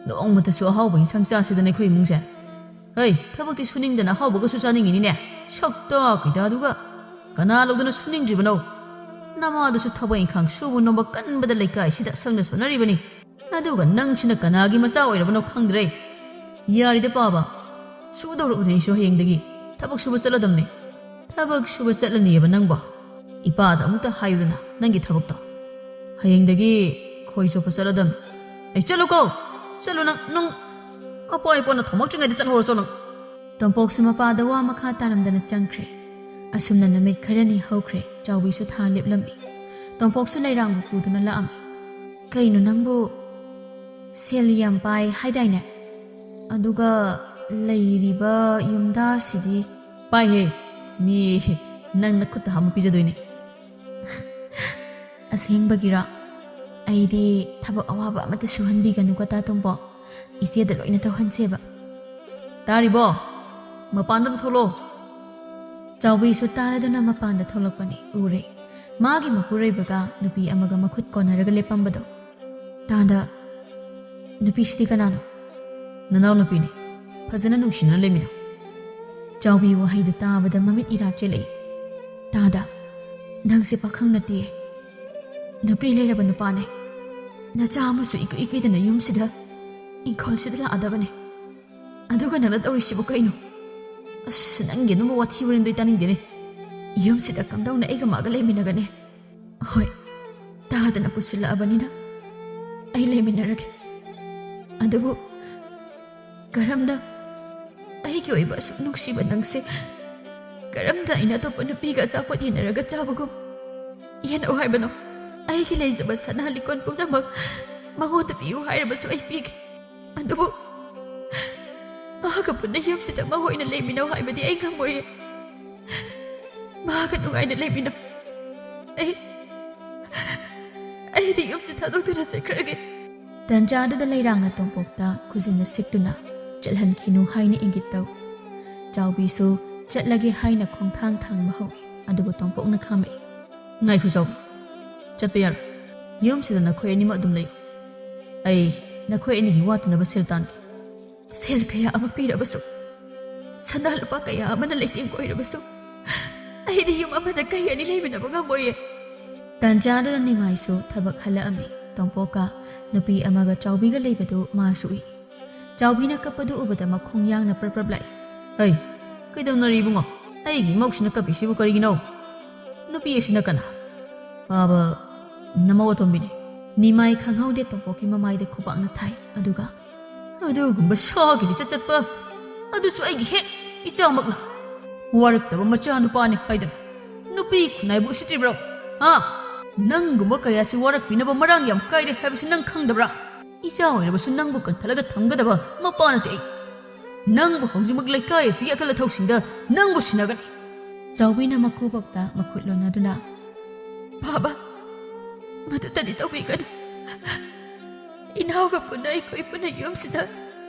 ꯅꯣꯡꯃꯇꯁꯨ ꯑꯍꯥꯎꯕ ꯏꯟꯁꯥꯡ ꯆꯥꯁꯤꯗꯅ ꯑꯩꯈꯣꯏ ꯏꯃꯨꯡꯁꯦ. ꯍꯩ, ꯊꯕꯛꯇꯤ ꯁꯨꯅꯤꯡꯗꯅ ꯑꯍꯥꯎꯕꯒꯁꯨ ꯆꯥꯅꯤꯡꯉꯤꯅꯤꯅꯦ. ꯁꯛꯇ ꯀꯩꯗꯥꯗꯨꯒ ꯀꯅꯥ ꯂꯧꯗꯅ ꯁꯨꯅꯤꯡꯗ꯭ꯔꯤꯕꯅꯣ? ꯅꯃꯥꯗꯁꯨ ꯊꯕꯛ ꯏꯪꯈꯥꯡ ꯁꯨꯕ ꯅꯣꯝꯕ ꯀꯟꯕꯗ ꯂꯩꯀꯥꯏꯁꯤꯗ ꯁꯪꯅ ꯁꯣꯟꯅꯔꯤꯕꯅꯤ. ꯑꯗꯨꯒ ꯅꯪꯁꯤꯅ ꯀꯅꯥꯒꯤ ꯃꯆꯥ ꯑꯣꯏꯔꯕꯅꯣ ꯈꯪꯗ꯭ꯔꯦ. ꯌꯥꯔꯤꯗ ꯄꯥꯕ. ꯁꯨꯗꯧꯔꯕꯅꯦ ꯑꯩꯁꯨ ꯍꯌꯦꯡꯗꯒꯤ. ꯊꯕꯛ ꯁꯨꯕ ꯆꯠꯂꯗꯝꯅꯤ. ꯊꯕꯛ ꯁꯨꯕ ꯆꯠꯂꯅꯤꯌꯦꯕ ꯅꯪꯕꯣ. ꯏꯄꯥꯗ ꯑꯃꯨꯛꯇ ꯍꯥꯏꯌꯨꯗꯅ ꯅꯪꯒꯤ ꯊꯕꯛꯇꯣ. ꯍꯌꯦꯡꯗꯒꯤ ꯈꯣꯏ ꯆꯣꯞꯄ ꯆꯠꯂꯗꯝꯅꯤ. ꯑꯩ ꯆꯠꯂꯨꯀꯣ. ꯆꯠꯂꯨ ꯅꯪ ꯑꯄꯣ ꯏꯄꯣꯅ ꯊꯣꯃꯛꯇ꯭ꯔꯤꯉꯩꯗ ꯆꯠꯍꯧꯔꯁꯨ ꯅꯪ. ꯇꯣꯝꯄꯣꯛꯁꯨ ꯃꯄꯥꯗ ꯋꯥ ꯃꯈꯥ ꯇꯥꯔꯝꯗꯅ ꯆꯪꯈ꯭ꯔꯦ. ꯑꯁꯨꯝꯅ ꯅꯨꯃꯤꯠ ꯈꯔꯅꯤ ꯍꯧꯈ꯭ꯔꯦ. ꯆꯥꯎꯕꯤꯁꯨ ꯊꯥ ꯂꯦꯞꯂꯝꯃꯤ. ꯇꯣꯝꯄꯣꯛꯁꯨ ꯂꯩꯔꯥꯡꯕꯨ ꯄꯨꯗꯨꯅ ꯂꯥꯛꯑꯝꯃꯤ. ꯀꯩꯅꯣ ꯅꯪꯕꯨ ꯁꯦꯜ ꯌꯥꯝ ꯄꯥꯏ ꯍꯥꯏꯗꯥꯏꯅꯦ? ꯑꯗꯨꯒ ꯂꯩꯔꯤꯕ ꯌꯨꯝꯗꯥꯁꯤꯗꯤ ꯄꯥꯏꯍꯦ. ꯃꯤ ꯅꯪꯅ ꯈꯨꯠꯇ ꯍꯥꯝꯃ ꯄꯤꯖꯗꯣꯏꯅꯤ. ꯑꯁꯦꯡꯕꯒꯤꯔꯣ? ꯑꯩꯗꯤ ꯊꯕꯛ ꯑꯋꯥꯕ ꯑꯃꯠꯇ ꯁꯨꯍꯟꯕꯤꯒꯅꯨꯀꯣ ꯇꯥ ꯇꯣꯝꯄꯣꯛ. ꯏꯆꯦꯗ ꯂꯣꯏꯅ ꯇꯧꯍꯟꯁꯦꯕ. ꯇꯥꯔꯤꯕꯣ? ꯃꯄꯥꯟꯗ ꯊꯣꯛꯂꯣ. ꯆꯥꯎꯕꯤꯁꯨ ꯇꯥꯔꯗꯨꯅ ꯃꯄꯥꯟꯗ ꯊꯣꯛꯂꯛꯄꯅꯤ. ꯎꯔꯦ ꯃꯥꯒꯤ ꯃꯄꯨꯔꯣꯏꯕꯒ ꯅꯨꯄꯤ ꯑꯃꯒ ꯃꯈꯨꯠ ꯀꯣꯟꯅꯔꯒ ꯂꯦꯞꯄꯝꯕꯗꯣ. ꯇꯥꯗ ꯅꯨꯄꯤꯁꯤꯗꯤ ꯀꯅꯥꯅꯣ? ꯅꯅꯥꯎ ꯅꯨꯄꯤꯅꯤ. ꯐꯖꯅ ꯅꯨꯡꯁꯤꯅꯅ ꯂꯩꯃꯤꯟꯅꯧ. ꯆꯥꯎꯕꯤ ꯋꯥꯍꯩꯗꯨ ꯇꯥꯕꯗ ꯃꯃꯤꯠ ꯏꯔꯥ ꯆꯦꯜꯂꯛꯏ. ꯇꯥꯗ ꯅꯪꯁꯦ ꯄꯥꯈꯪ ꯅꯠꯇꯦ. ꯅꯨꯄꯤ ꯂꯩꯔꯕ ꯅꯨꯄꯥꯅꯦ. ꯅꯆꯥ ꯑꯃꯁꯨ ꯏꯀꯨꯏ ꯏꯀꯨꯏꯗꯅ ꯌꯨꯝꯁꯤꯗ ꯏꯪꯈꯣꯜꯁꯤꯗ ꯂꯥꯛꯑꯗꯕꯅꯦ. ꯑꯗꯨꯒ ꯅꯪꯅ ꯇꯧꯔꯤꯁꯤꯕꯨ ꯀꯩꯅꯣ? ꯑꯁ ꯅꯪꯒꯤ ꯑꯗꯨꯝꯕ ꯋꯥꯊꯤ ꯋꯥꯔꯦꯝꯗꯣ ꯇꯥꯅꯤꯡꯗꯦꯅꯦ. ꯌꯨꯝꯁꯤꯗ ꯀꯝꯗꯧꯅ ꯑꯩꯒ ꯃꯥꯒ ꯂꯩꯃꯤꯟꯅꯒꯅꯤ? ꯍꯣꯏ, ꯇꯥꯗꯅ ꯄꯨꯁꯤꯜꯂꯛꯑꯕꯅꯤꯅ ꯑꯩ ꯂꯩꯃꯤꯟꯅꯔꯒꯦ. ꯑꯗꯨꯕꯨ ꯀꯔꯝꯅ ꯑꯩꯒꯤ ꯑꯣꯏꯕ ꯑꯁꯨꯛ ꯅꯨꯡꯁꯤꯕ ꯅꯪꯁꯦ ꯀꯔꯝꯅ ꯑꯩꯅ ꯑꯇꯣꯞꯄ ꯅꯨꯄꯤꯒ ꯑꯆꯥꯄꯣꯠ ꯌꯦꯟꯅꯔꯒ ꯆꯥꯕꯒꯨꯝ ꯌꯦꯟꯅꯧ ꯍꯥꯏꯕꯅꯣ? ꯑꯩꯒꯤ ꯂꯩꯖꯕ ꯁꯅꯥ ꯂꯤꯛꯀꯣꯟ ꯄꯨꯝꯅꯃꯛ ꯃꯉꯣꯟꯗ ꯄꯤꯌꯨ ꯍꯥꯏꯔꯕꯁꯨ ꯑꯩ ꯄꯤꯒꯦ. ꯑꯗꯨꯕꯨ ꯃꯥꯒ ꯄꯨꯟꯅ ꯌꯨꯝꯁꯤꯗ ꯃꯍꯣꯏꯅ ꯂꯩꯃꯤꯟꯅꯧ ꯍꯥꯏꯕꯗꯤ ꯑꯩ ꯉꯝꯃꯣꯏꯌꯦ. ꯃꯥꯒ ꯅꯨꯡꯉꯥꯏꯅ ꯂꯩꯃꯤꯟꯅꯧ. ꯑꯩꯗꯤ ꯌꯨꯝꯁꯤ ꯊꯥꯗꯣꯛꯇꯨꯅ ꯆꯠꯈ꯭ꯔꯒꯦ. ꯇꯟꯖꯥꯗꯨꯗ ꯂꯩꯔꯥꯡꯅ ꯇꯣꯝꯄꯣꯛꯇ ꯈꯨꯖꯤꯟꯅ ꯁꯤꯛꯇꯨꯅ ꯆꯠꯍꯟꯈꯤꯅꯨ ꯍꯥꯏꯅ ꯏꯪꯒꯤꯠ ꯇꯧ. ꯆꯥꯎꯕꯤꯁꯨ ꯆꯠꯂꯒꯦ ꯍꯥꯏꯅ ꯈꯣꯡꯊꯥꯡ ꯊꯥꯡꯕ ꯍꯧꯏ. ꯑꯗꯨꯕꯨ ꯇꯣꯝꯄꯣꯛꯅ ꯈꯥꯝꯃꯛꯏ. ꯉꯥꯏꯈꯣ ꯆꯥꯎꯕꯤ. ꯆꯠꯄ ꯌꯥꯔꯣꯏ. ꯌꯨꯝꯁꯤꯗ ꯅꯈꯣꯏ ꯑꯅꯤꯃꯛ ꯑꯗꯨꯝ ꯂꯩ. ꯑꯩ ꯅꯈꯣꯏ ꯑꯅꯤꯒꯤ ꯋꯥꯠꯇꯅꯕ ꯁꯦꯜ ꯇꯥꯟꯈꯤ. ꯁꯦꯜ ꯀꯌꯥ ꯑꯃ ꯄꯤꯔꯕꯁꯨ, ꯁꯅꯥ ꯂꯨꯄꯥ ꯀꯌꯥ ꯑꯃꯅ ꯂꯩꯇꯦꯡ ꯑꯣꯏꯔꯕꯁꯨ ꯑꯩꯗꯤ ꯌꯨꯝ ꯑꯃꯗ ꯀꯩ ꯑꯅꯤ ꯂꯩꯃꯤꯟꯅꯕ ꯉꯝꯃꯣꯏꯌꯦ. ꯇꯟꯖꯥꯗꯨꯗ ꯅꯤꯃꯥꯏꯁꯨ ꯊꯕꯛ ꯍꯜꯂꯛꯑꯝꯃꯤ. ꯇꯣꯝꯄꯣꯛꯀ ꯅꯨꯄꯤ ꯑꯃꯒ ꯆꯥꯎꯕꯤꯒ ꯂꯩꯕꯗꯨ ꯃꯥꯁꯨ ꯎꯏ. ꯆꯥꯎꯕꯤꯅ ꯀꯞꯄꯗꯨ ꯎꯕꯗ ꯃꯈꯣꯡ ꯌꯥꯡꯅ ꯄ꯭ꯔꯞ ꯂꯥꯛꯏ. ꯍꯩ, ꯀꯩꯗꯧꯅꯔꯤ ꯏꯕꯨꯡꯉꯣ? ꯑꯩꯒꯤ ꯏꯃꯧꯁꯤꯅ ꯀꯞꯄꯤꯁꯤꯕꯨ ꯀꯔꯤꯒꯤꯅꯣ? ꯅꯨꯄꯤ ꯑꯁꯤꯅ ꯀꯅꯥ? ꯄꯥꯕ ꯅꯃꯧ ꯑꯇꯣꯝꯕꯤꯅꯤ. ꯅꯤꯃꯥꯏ ꯈꯪꯍꯧꯗꯦ ꯇꯣꯝꯄꯣꯛꯀꯤ ꯃꯃꯥꯏꯗ ꯈꯨꯄꯥꯛꯅ ꯊꯥꯏ. ꯑꯗꯨꯒ ꯑꯗꯨꯒꯨꯝꯕ ꯁꯥꯒꯤ ꯂꯤꯆꯠ ꯆꯠꯄ, ꯑꯗꯨꯁꯨ ꯑꯩꯒꯤ ꯍꯦꯛ ꯏꯆꯥꯃꯛꯅ ꯋꯥꯔꯛꯇꯕ ꯃꯆꯥ ꯅꯨꯄꯥꯅꯤ ꯍꯥꯏꯗꯅ ꯅꯨꯄꯤ ꯈꯨꯟꯅꯥꯏꯕꯨ ꯎꯁꯤꯠꯇ꯭ꯔꯤꯕ꯭ꯔꯣ? ꯍꯥ? ꯅꯪꯒꯨꯝꯕ ꯀꯌꯥꯁꯤ ꯋꯥꯔꯛꯄꯤꯅꯕ ꯃꯔꯥꯡ ꯌꯥꯝ ꯀꯥꯏꯔꯦ ꯍꯥꯏꯕꯁꯤ ꯅꯪ ꯈꯪꯗꯕ꯭ꯔꯥ? ꯏꯆꯥ ꯑꯣꯏꯔꯕꯁꯨ ꯅꯪꯕꯨ ꯀꯟꯊꯠꯂꯒ ꯊꯝꯒꯗꯕ ꯃꯄꯥ ꯅꯠꯇꯦ ꯑꯩ. ꯅꯪꯕꯨ ꯍꯧꯖꯤꯛꯃꯛ ꯂꯩꯀꯥꯏ ꯑꯁꯤꯒꯤ ꯑꯀꯜ ꯑꯊꯧꯁꯤꯡꯗ ꯅꯪꯕꯨ ꯁꯤꯟꯅꯒꯅꯤ. ꯆꯥꯎꯕꯤꯅ ꯃꯀꯨꯕꯣꯛꯇ ꯃꯈꯨꯠ ꯂꯣꯟꯅꯗꯨꯅ, ꯕꯥꯕꯥ, ꯃꯗꯨꯇꯗꯤ ꯇꯧꯕꯤꯒꯅꯨ. ꯏꯅꯥꯎꯒ ꯄꯨꯟꯅ ꯑꯩꯈꯣꯏ ꯄꯨꯟꯅ ꯌꯨꯝꯁꯤꯗ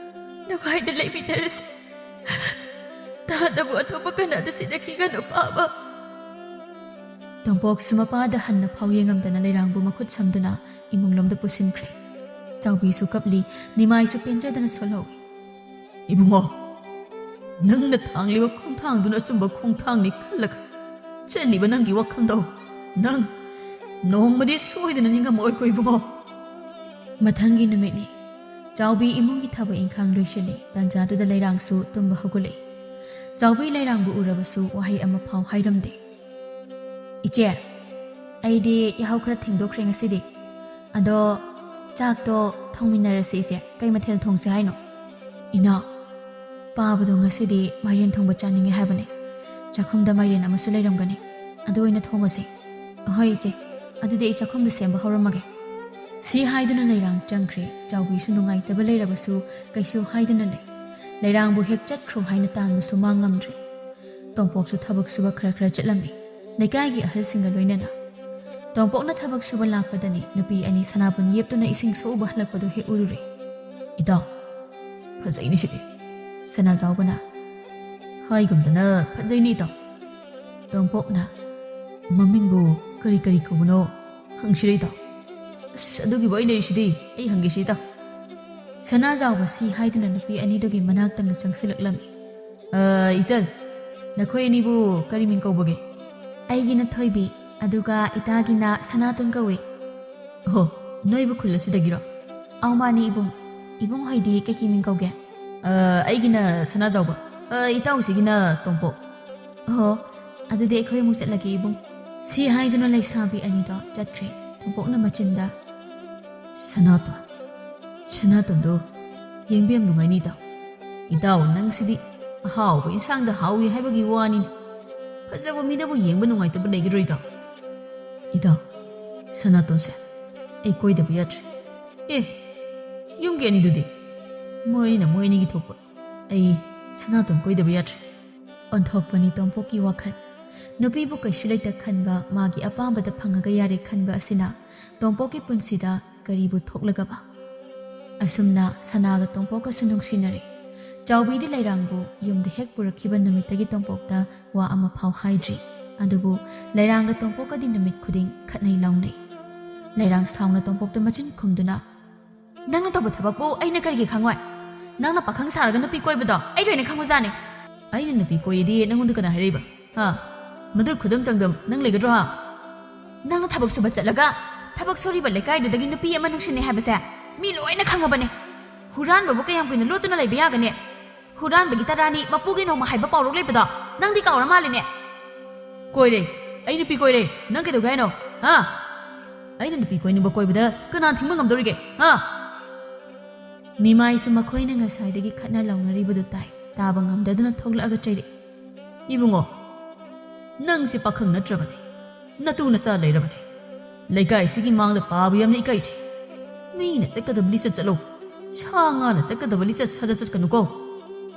ꯅꯨꯡꯉꯥꯏꯅ ꯂꯩꯃꯤꯟꯅꯔꯁꯤ. ꯇꯥꯗꯕꯨ ꯑꯇꯣꯞꯄ ꯀꯅꯥꯗ ꯁꯤꯟꯅꯈꯤꯒꯅꯨ ꯕꯥꯕꯥ. ꯇꯣꯝꯄꯣꯛꯁꯨ ꯃꯄꯥꯗ ꯍꯟꯅ ꯐꯥꯎ ꯌꯦꯡꯉꯝꯗꯅ ꯂꯩꯔꯥꯡꯕꯨ ꯃꯈꯨꯠ ꯁꯝꯗꯨꯅ ꯏꯃꯨꯡꯂꯣꯝꯗ ꯄꯨꯁꯤꯟꯈ꯭ꯔꯦ. ꯆꯥꯎꯕꯤꯁꯨ ꯀꯞꯂꯤ. ꯅꯤꯃꯥꯏꯁꯨ ꯄꯦꯟꯖꯗꯅ ꯁꯣꯜꯍꯧꯏ. ꯏꯕꯨꯡꯉꯣ, ꯅꯪꯅ ꯊꯥꯡꯂꯤꯕ ꯈꯣꯡꯊꯥꯡꯗꯨꯅ ꯑꯆꯨꯝꯕ ꯈꯣꯡꯊꯥꯡꯅꯤ ꯈꯜꯂꯒ ꯆꯠꯂꯤꯕ ꯅꯪꯒꯤ ꯋꯥꯈꯜꯗꯣ ꯅꯪ ꯅꯣꯡꯃꯗꯤ ꯁꯣꯏꯗꯅ ꯅꯤꯡꯉꯝꯃꯣꯏꯀꯣ ꯏꯕꯨꯡꯉꯣ. ꯃꯊꯪꯒꯤ ꯅꯨꯃꯤꯠꯅꯤ. ꯆꯥꯎꯕꯤ ꯏꯃꯨꯡꯒꯤ ꯊꯕꯛ ꯏꯪꯈꯥꯡ ꯂꯣꯏꯁꯤꯜꯂꯤ. ꯇꯟꯖꯥꯗꯨꯗ ꯂꯩꯔꯥꯡꯁꯨ ꯇꯨꯝꯕ ꯍꯧꯒꯠꯂꯛꯏ. ꯆꯥꯎꯕꯤ ꯂꯩꯔꯥꯡꯕꯨ ꯎꯔꯕꯁꯨ ꯋꯥꯍꯩ ꯑꯃ ꯐꯥꯎ ꯍꯥꯏꯔꯝꯗꯦ. ꯏꯆꯦ, ꯑꯩꯗꯤ ꯌꯥꯍꯧ ꯈꯔ ꯊꯦꯡꯗꯣꯛꯈ꯭ꯔꯦ ꯉꯁꯤꯗꯤ. ꯑꯗꯣ ꯆꯥꯛꯇꯣ ꯊꯣꯡꯃꯤꯟꯅꯔꯁꯤ ꯏꯆꯦ ꯀꯩ ꯃꯊꯦꯜ ꯊꯣꯡꯁꯦ ꯍꯥꯏꯅꯣ ꯏꯅꯥꯎ ꯄꯥꯕꯗꯣ ꯉꯁꯤꯗꯤ ꯃꯥꯏꯔꯦꯟ ꯊꯣꯡꯕ ꯆꯥꯅꯤꯡꯉꯦ ꯍꯥꯏꯕꯅꯦ ꯆꯥꯛꯈꯨꯝꯗ ꯃꯥꯏꯔꯦꯟ ꯑꯃꯁꯨ ꯂꯩꯔꯝꯒꯅꯤ ꯑꯗꯨ ꯑꯣꯏꯅ ꯊꯣꯡꯉꯁꯤ ꯍꯣꯏ ꯏꯆꯦ ꯑꯗꯨꯗꯤ ꯑꯩ ꯆꯥꯛꯈꯨꯝꯗ ꯁꯦꯝꯕ ꯍꯧꯔꯝꯃꯒꯦ ꯁꯤ ꯍꯥꯏꯗꯨꯅ ꯂꯩꯔꯥꯡ ꯆꯪꯈ꯭ꯔꯦ ꯆꯥꯎꯕꯤꯁꯨ ꯅꯨꯡꯉꯥꯏꯇꯕ ꯂꯩꯔꯕꯁꯨ ꯀꯩꯁꯨ ꯍꯥꯏꯗꯅ ꯂꯩ ꯂꯩꯔꯥꯡꯕꯨ ꯍꯦꯛ ꯆꯠꯈ꯭ꯔꯣ ꯍꯥꯏꯅ ꯇꯥꯟꯕꯁꯨ ꯃꯥ ꯉꯝꯗ꯭ꯔꯦ ꯇꯣꯝꯄꯣꯛꯁꯨ ꯊꯕꯛ ꯁꯨꯕ ꯈꯔ ꯆꯠꯂꯝꯃꯤ ꯂꯩꯀꯥꯏꯒꯤ ꯑꯍꯜꯁꯤꯡꯒ ꯂꯣꯏꯅꯅ ꯇꯣꯝꯄꯣꯛꯅ ꯊꯕꯛ ꯁꯨꯕ ꯂꯥꯛꯄꯗꯅꯤ ꯅꯨꯄꯤ ꯑꯅꯤ ꯁꯅꯥꯕꯨꯟ ꯌꯦꯞꯇꯨꯅ ꯏꯁꯤꯡ ꯁꯣꯛꯎꯕ ꯍꯜꯂꯛꯄꯗꯨ ꯍꯦꯛ ꯎꯔꯨꯔꯦ ꯏꯇꯥꯎ ꯐꯖꯩꯅꯤ ꯁꯤꯗꯤ ꯁꯅꯥꯖꯥꯎꯕꯅ ꯍꯥꯏꯒꯨꯝꯗꯅ ꯐꯖꯩꯅꯤ ꯏꯇꯥꯎ ꯇꯣꯝꯄꯣꯛꯅ ꯃꯃꯤꯡꯕꯨ ꯀꯔꯤ ꯀꯧꯕꯅꯣ ꯍꯪꯁꯤꯔꯦ ꯏꯇꯥꯎ ꯑꯁ ꯑꯗꯨꯒꯤꯕꯨ ꯑꯩ ꯂꯩꯔꯤꯁꯤꯗꯤ ꯑꯩ ꯍꯪꯒꯦꯁꯤ ꯏꯇꯥꯎ ꯁꯅꯥꯖꯥꯎꯕ ꯁꯤ ꯍꯥꯏꯗꯨꯅ ꯅꯨꯄꯤ ꯑꯅꯤꯗꯨꯒꯤ ꯃꯅꯥꯛꯇꯪꯅ ꯆꯪꯁꯤꯜꯂꯛꯂꯝꯃꯤ ꯏꯆꯜ ꯅꯈꯣꯏ ꯑꯅꯤꯕꯨ ꯀꯔꯤ ꯃꯤꯡ ꯀꯧꯕꯒꯦ ꯑꯩꯒꯤꯅ ꯊꯣꯏꯕꯤ ꯑꯗꯨꯒ ꯏꯇꯥꯒꯤꯅ ꯁꯅꯥꯇꯣꯟ ꯀꯧꯏ ꯑꯣ ꯅꯣꯏꯕꯨ ꯈꯨꯜ ꯑꯁꯤꯗꯒꯤꯔꯣ ꯑꯧ ꯃꯥꯅꯤ ꯏꯕꯨꯡ ꯍꯣꯏꯗꯤ ꯀꯩꯀꯩ ꯃꯤꯡ ꯀꯧꯒꯦ ꯑꯩꯒꯤꯅ ꯁꯅꯥꯖꯥꯎꯕ ꯏꯇꯥꯎꯁꯤꯒꯤꯅ ꯇꯣꯝꯄꯣꯛ ꯑꯣ ꯑꯗꯨꯗꯤ ꯑꯩꯈꯣꯏ ꯑꯃꯨꯛ ꯆꯠꯂꯒꯦ ꯏꯕꯨꯡ ꯁꯤ ꯍꯥꯏꯗꯨꯅ ꯂꯩꯁꯥꯕꯤ ꯑꯅꯤꯗꯣ ꯆꯠꯈ꯭ꯔꯦ ꯇꯣꯝꯄꯣꯛꯅ ꯃꯆꯤꯟꯗ ꯁꯅꯥꯇꯣꯟꯗꯣ ꯌꯦꯡꯕ ꯌꯥꯝ ꯅꯨꯡꯉꯥꯏꯅꯤ ꯏꯇꯥꯎ ꯅꯪꯁꯤꯗꯤ ꯑꯍꯥꯎꯕ ꯏꯟꯁꯥꯡꯗ ꯍꯥꯎꯏ ꯍꯥꯏꯕꯒꯤ ꯋꯥꯅꯤꯅꯦ ꯐꯖꯕ ꯃꯤꯗꯕꯨ ꯌꯦꯡꯕ ꯅꯨꯡꯉꯥꯏꯇꯕ ꯂꯩꯒꯗ꯭ꯔꯣ ꯏꯇꯥꯎ ꯁꯅꯥꯇꯣꯟꯁꯦ ꯑꯩ ꯀꯣꯏꯗꯕ ꯌꯥꯗ꯭ꯔꯦ ꯌꯨꯝꯒꯤ ꯑꯅꯤꯗꯨꯗꯤ ꯃꯣꯏ ꯑꯅꯤꯒꯤ ꯊꯣꯛꯄ ꯑꯩ ꯁꯅꯥꯇꯣꯟ ꯀꯣꯏꯗꯕ ꯌꯥꯗ꯭ꯔꯦ ꯑꯣꯟꯊꯣꯛꯄꯅꯤ ꯇꯣꯝꯄꯣꯛꯀꯤ ꯋꯥꯈꯜ ꯅꯨꯄꯤꯕꯨ ꯀꯩꯁꯨ ꯂꯩꯇ ꯈꯟꯕ ꯃꯥꯒꯤ ꯑꯄꯥꯝꯕꯗ ꯐꯪꯉꯒ ꯌꯥꯔꯦ ꯈꯟꯕ ꯑꯁꯤꯅ ꯇꯣꯝꯄꯣꯛꯀꯤ ꯄꯨꯟꯁꯤꯗ ꯀꯔꯤꯕꯨ ꯊꯣꯛꯂꯒꯕ ꯑꯁꯨꯝꯅ ꯁꯅꯥꯒ ꯇꯣꯝꯄꯣꯛꯀꯁꯨ ꯅꯨꯡꯁꯤꯅꯔꯦ ꯆꯥꯎꯕꯤꯗꯤ ꯂꯩꯔꯥꯡꯕꯨ ꯌꯨꯝꯗ ꯍꯦꯛ ꯄꯨꯔꯛꯈꯤꯕ ꯅꯨꯃꯤꯠꯇꯒꯤ ꯇꯣꯝꯄꯣꯛꯇ ꯋꯥ ꯑꯃ ꯐꯥꯎ ꯍꯥꯏꯗ꯭ꯔꯤ ꯑꯗꯨꯕꯨ ꯂꯩꯔꯥꯡꯒ ꯇꯣꯝꯄꯣꯛꯀꯗꯤ ꯅꯨꯃꯤꯠ ꯈꯨꯗꯤꯡ ꯈꯠꯅꯩ ꯂꯥꯎꯅꯩ ꯂꯩꯔꯥꯡ ꯁꯥꯎꯅ ꯇꯣꯝꯄꯣꯛꯇ ꯃꯆꯤꯟ ꯈꯨꯝꯗꯨꯅ ꯅꯪꯅ ꯇꯧꯕ ꯊꯕꯛꯄꯨ ꯑꯩꯅ ꯀꯔꯤꯒꯤ ꯈꯪꯉꯣꯏ ꯅꯪꯅ ꯄꯥꯈꯪ ꯁꯥꯔꯒ ꯅꯨꯄꯤ ꯀꯣꯏꯕꯗꯣ ꯑꯩ ꯂꯣꯏꯅ ꯈꯪꯕꯖꯥꯠꯅꯤ ꯑꯩꯅ ꯅꯨꯄꯤ ꯀꯣꯏꯌꯦꯗꯤ ꯅꯪꯉꯣꯟꯗ ꯀꯅꯥ ꯍꯥꯏꯔꯛꯏꯕ ꯃꯗꯨ ꯈꯨꯗꯝ ꯆꯥꯡꯗꯝ ꯅꯪ ꯂꯩꯒꯗ꯭ꯔꯣ ꯅꯪꯅ ꯊꯕꯛ ꯁꯨꯕ ꯆꯠꯂꯒ ꯊꯕꯛ ꯁꯨꯔꯤꯕ ꯂꯩꯀꯥꯏꯗꯨꯗꯒꯤ ꯅꯨꯄꯤ ꯑꯃ ꯅꯨꯡꯁꯤꯅꯩ ꯍꯥꯏꯕꯁꯦ ꯃꯤ ꯂꯣꯏꯅ ꯈꯪꯉꯕꯅꯦ ꯍꯨꯔꯥꯟꯕꯕꯨ ꯀꯌꯥꯝ ꯀꯨꯏꯅ ꯂꯣꯠꯇꯨꯅ ꯂꯩꯕ ꯌꯥꯒꯅꯤ ꯍꯨꯔꯥꯟꯕꯒꯤ ꯇꯔꯥꯅꯤ ꯃꯄꯨꯒꯤ ꯅꯣꯡꯃ ꯍꯥꯏꯕ ꯄꯥꯎꯔꯧ ꯂꯩꯕꯗꯣ ꯅꯪꯗꯤ ꯀꯥꯎꯔ ꯃꯥꯜꯂꯤꯅꯦ ꯀꯣꯏꯔꯦ ꯑꯩ ꯅꯨꯄꯤ ꯀꯣꯏꯔꯦ ꯅꯪ ꯀꯩꯗꯧꯒꯦ ꯍꯥꯏꯅꯣ ꯑꯩꯅ ꯅꯨꯄꯤ ꯀꯣꯏꯅꯤꯡꯕ ꯀꯣꯏꯕꯗ ꯀꯅꯥ ꯊꯤꯡꯕ ꯉꯝꯗꯧꯔꯤꯒꯦ ꯃꯤꯃꯥꯏꯁꯨ ꯃꯈꯣꯏꯅ ꯉꯁꯥꯏꯗꯒꯤ ꯈꯠꯅ ꯂꯥꯎꯅꯔꯤꯕꯗꯨ ꯇꯥꯏ ꯇꯥꯕ ꯉꯝꯗꯗꯨꯅ ꯊꯣꯛꯂꯛꯑꯒ ꯆꯩꯔꯛꯏ ꯏꯕꯨꯡꯉꯣ ꯅꯪꯁꯦ ꯄꯥꯈꯪ ꯅꯠꯇ꯭ꯔꯕꯅꯦ ꯅꯇꯨ ꯅꯆꯥ ꯂꯩꯔꯕꯅꯦ ꯂꯩꯀꯥꯏꯁꯤꯒꯤ ꯃꯥꯡꯗ ꯄꯥꯕ ꯌꯥꯝꯅ ꯏꯀꯥꯏꯁꯦ ꯃꯤꯅ ꯆꯠꯀꯗꯕ ꯂꯤꯆꯠ ꯆꯠꯂꯣ ꯁꯥ ꯉꯥꯅ ꯆꯠꯀꯗꯕ ꯂꯤꯆꯠ ꯁꯥꯖꯠ ꯆꯠꯀꯅꯨꯀꯣ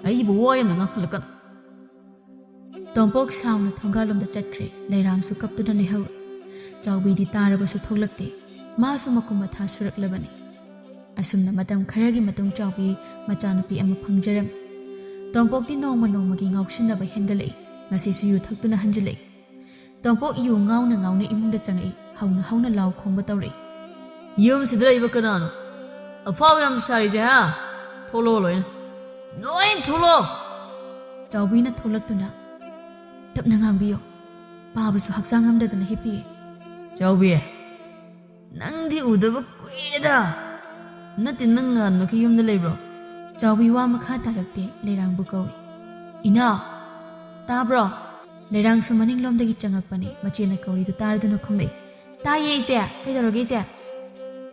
ꯑꯩꯕꯨ ꯋꯥ ꯌꯥꯝꯅ ꯉꯥꯡꯈꯠꯂꯛꯀꯅꯨ ꯇꯣꯝꯄꯣꯛ ꯁꯥꯎꯅ ꯊꯣꯡꯒꯥꯜꯂꯣꯝꯗ ꯆꯠꯈ꯭ꯔꯦ ꯂꯩꯔꯥꯡꯁꯨ ꯀꯞꯇꯨꯅ ꯂꯩꯍꯧꯏ ꯆꯥꯎꯕꯤꯗꯤ ꯇꯥꯔꯕꯁꯨ ꯊꯣꯛꯂꯛꯇꯦ ꯃꯥꯁꯨ ꯃꯀꯨꯝ ꯃꯊꯥ ꯁꯨꯔꯛꯂꯕꯅꯤ ꯑꯁꯨꯝꯅ ꯃꯇꯝ ꯈꯔꯒꯤ ꯃꯇꯨꯡ ꯆꯥꯎꯕꯤ ꯃꯆꯥꯅꯨꯄꯤ ꯑꯃ ꯐꯪꯖꯔꯝꯃꯤ ꯇꯣꯝꯄꯣꯛꯇꯤ ꯅꯣꯡꯃꯒꯤ ꯉꯥꯎꯁꯤꯟꯅꯕ ꯍꯦꯟꯒꯠꯂꯛꯏ ꯉꯁꯤꯁꯨ ꯌꯨ ꯊꯛꯇꯨꯅ ꯍꯟꯖꯤꯜꯂꯛꯏ ꯇꯣꯝꯄꯣꯛ ꯌꯨ ꯉꯥꯎꯅ ꯏꯃꯨꯡꯗ ꯆꯪꯉꯛꯏ ꯍꯧꯅ ꯂꯥꯎ ꯈꯣꯡꯕ ꯇꯧꯔꯛꯏ ꯌꯨꯝꯁꯤꯗ ꯂꯩꯕ ꯀꯅꯥꯅꯣ ꯑꯐꯥꯎ ꯌꯥꯝ ꯁꯥꯔꯤꯁꯦ ꯊꯣꯛꯂꯛꯑꯣ ꯂꯣꯏ ꯊꯣꯛꯂꯛꯑꯣ ꯆꯥꯎꯕꯤꯅ ꯊꯣꯛꯂꯛꯇꯨꯅ ꯇꯞꯅ ꯉꯥꯡꯕꯤꯌꯣ ꯄꯥꯕꯁꯨ ꯍꯛꯆꯥꯡ ꯉꯝꯗꯗꯅ ꯍꯤꯞꯄꯤꯌꯦ ꯆꯥꯎꯕꯤ ꯅꯪꯗꯤ ꯎꯗꯕ ꯀꯨꯏꯔꯦꯗ ꯅꯠꯇꯦ ꯅꯪ ꯉꯥꯟꯃꯈꯩ ꯌꯨꯝꯗ ꯂꯩꯕ꯭ꯔꯣ ꯆꯥꯎꯕꯤ ꯋꯥ ꯃꯈꯥ ꯇꯥꯔꯛꯇꯦ ꯂꯩꯔꯥꯡꯕꯨ ꯀꯧꯏ ꯏꯅꯥꯎ ꯇꯥꯕ꯭ꯔꯣ ꯂꯩꯔꯥꯡꯁꯨ ꯃꯅꯤꯡꯂꯣꯝꯗꯒꯤ ꯆꯪꯉꯛꯄꯅꯤ ꯃꯆꯦꯅ ꯀꯧꯔꯤꯗꯨ ꯇꯥꯔꯗꯨꯅ ꯈꯨꯝꯃꯛꯏ ꯇꯥꯏꯌꯦ ꯏꯆꯦ ꯀꯩꯗꯧꯔꯒꯦ ꯏꯆꯦ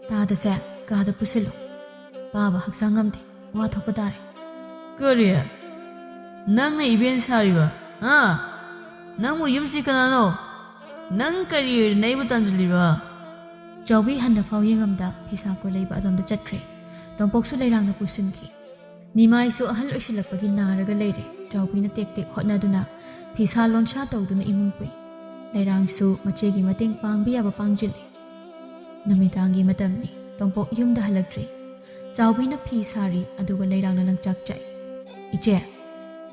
ꯇꯥꯗꯁꯦ ꯀꯥꯗ ꯄꯨꯁꯤꯜꯂꯨ ꯄꯥꯕ ꯍꯛꯆꯥꯡ ꯉꯝꯗꯦ ꯋꯥ ꯊꯣꯛꯄ ꯇꯥꯔꯦ ꯀꯔꯤ ꯅꯪꯅ ꯏꯕꯦꯟ ꯁꯥꯔꯤꯕ ꯅꯪꯕꯨ ꯌꯨꯝꯁꯤ ꯀꯅꯥꯅꯣ ꯅꯪ ꯀꯔꯤ ꯑꯣꯏꯔꯦ ꯑꯩꯕꯨ ꯇꯥꯟꯁꯤꯜꯂꯤꯕ ꯆꯥꯎꯕꯤ ꯍꯟꯅꯐꯥꯎ ꯌꯦꯡꯉꯝꯗ ꯐꯤꯁꯥꯀꯣ ꯂꯩꯕ ꯑꯗꯣꯝꯗ ꯆꯠꯈ꯭ꯔꯦ ꯇꯣꯝꯄꯣꯛꯁꯨ ꯂꯩꯔꯥꯡꯅ ꯄꯨꯁꯤꯟꯈꯤ ꯅꯤꯃꯥꯏꯁꯨ ꯑꯍꯜ ꯑꯣꯏꯁꯤꯜꯂꯛꯄꯒꯤ ꯅꯥꯔꯒ ꯂꯩꯔꯦ ꯆꯥꯎꯕꯤꯅ ꯇꯦꯛ ꯍꯣꯠꯅꯗꯨꯅ ꯐꯤꯁꯥ ꯂꯣꯟꯁꯥ ꯇꯧꯗꯨꯅ ꯏꯃꯨꯡ ꯄꯨꯏ ꯂꯩꯔꯥꯡꯁꯨ ꯃꯆꯦꯒꯤ ꯃꯇꯦꯡ ꯄꯥꯡꯕ ꯌꯥꯕ ꯄꯥꯡꯖꯤꯜꯂꯤ ꯅꯨꯃꯤꯗꯥꯡꯒꯤ ꯃꯇꯝꯅꯤ ꯇꯣꯝꯄꯣꯛ ꯌꯨꯝꯗ ꯍꯜꯂꯛꯇ꯭ꯔꯤ ꯆꯥꯎꯕꯤꯅ ꯐꯤ ꯁꯥꯔꯤ ꯑꯗꯨꯒ ꯂꯩꯔꯥꯡꯅ ꯂꯪꯆꯥꯛ ꯆꯥꯏ ꯏꯆꯦ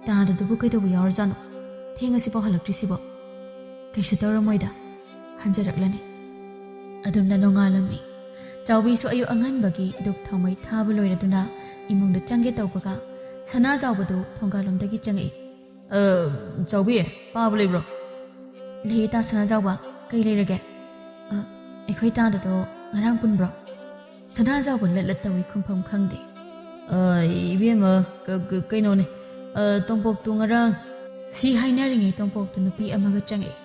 ꯇꯥꯗꯨꯕꯨ ꯀꯩꯗꯧꯕ ꯌꯥꯎꯔꯖꯥꯠꯅꯣ ꯊꯦꯡꯉꯁꯤꯐꯥꯎ ꯍꯜꯂꯛꯇ꯭ꯔꯤꯁꯤꯕꯣ ꯀꯩꯁꯨ ꯇꯧꯔꯝꯃꯣꯏꯗ ꯍꯟꯖꯔꯛꯂꯅꯤ ꯑꯗꯨꯝꯅ ꯅꯣꯡꯉꯥꯜꯂꯝꯃꯤ ꯆꯥꯎꯕꯤꯁꯨ ꯑꯌꯨꯛ ꯑꯉꯟꯕꯒꯤ ꯗꯨꯛ ꯊꯥꯎꯃꯩ ꯊꯥꯕ ꯂꯣꯏꯔꯗꯨꯅ ꯏꯃꯨꯡꯗ ꯆꯪꯒꯦ ꯇꯧꯕꯒ ꯁꯅꯥꯖꯥꯎꯕꯗꯨ ꯊꯣꯡꯒꯥꯜꯂꯣꯝꯗꯒꯤ ꯆꯪꯉꯛꯏ ꯆꯥꯎꯕꯤ ꯄꯥꯕ ꯂꯩꯕ꯭ꯔꯣ ꯂꯩꯌꯦ ꯇꯥ ꯁꯅꯥꯖꯥꯎꯕ ꯀꯩ ꯂꯩꯔꯒꯦ ꯑꯩꯈꯣꯏ ꯇꯥꯗꯗꯣ ꯉꯔꯥꯡ ꯄꯨꯟꯕ꯭ꯔꯣ ꯁꯅꯥꯖꯥꯎꯕ ꯂꯠꯂꯠ ꯇꯧꯏ ꯈꯨꯝꯐꯝ ꯈꯪꯗꯦ ꯏꯕꯦꯝꯃ ꯀꯩꯅꯣꯅꯦ ꯇꯣꯝꯄꯣꯛꯇꯨ ꯉꯔꯥꯡ ꯁꯤ ꯍꯥꯏꯅꯔꯤꯉꯩ ꯇꯣꯝꯄꯣꯛꯇꯨ ꯅꯨꯄꯤ ꯑꯃꯒ ꯆꯪꯉꯛꯏ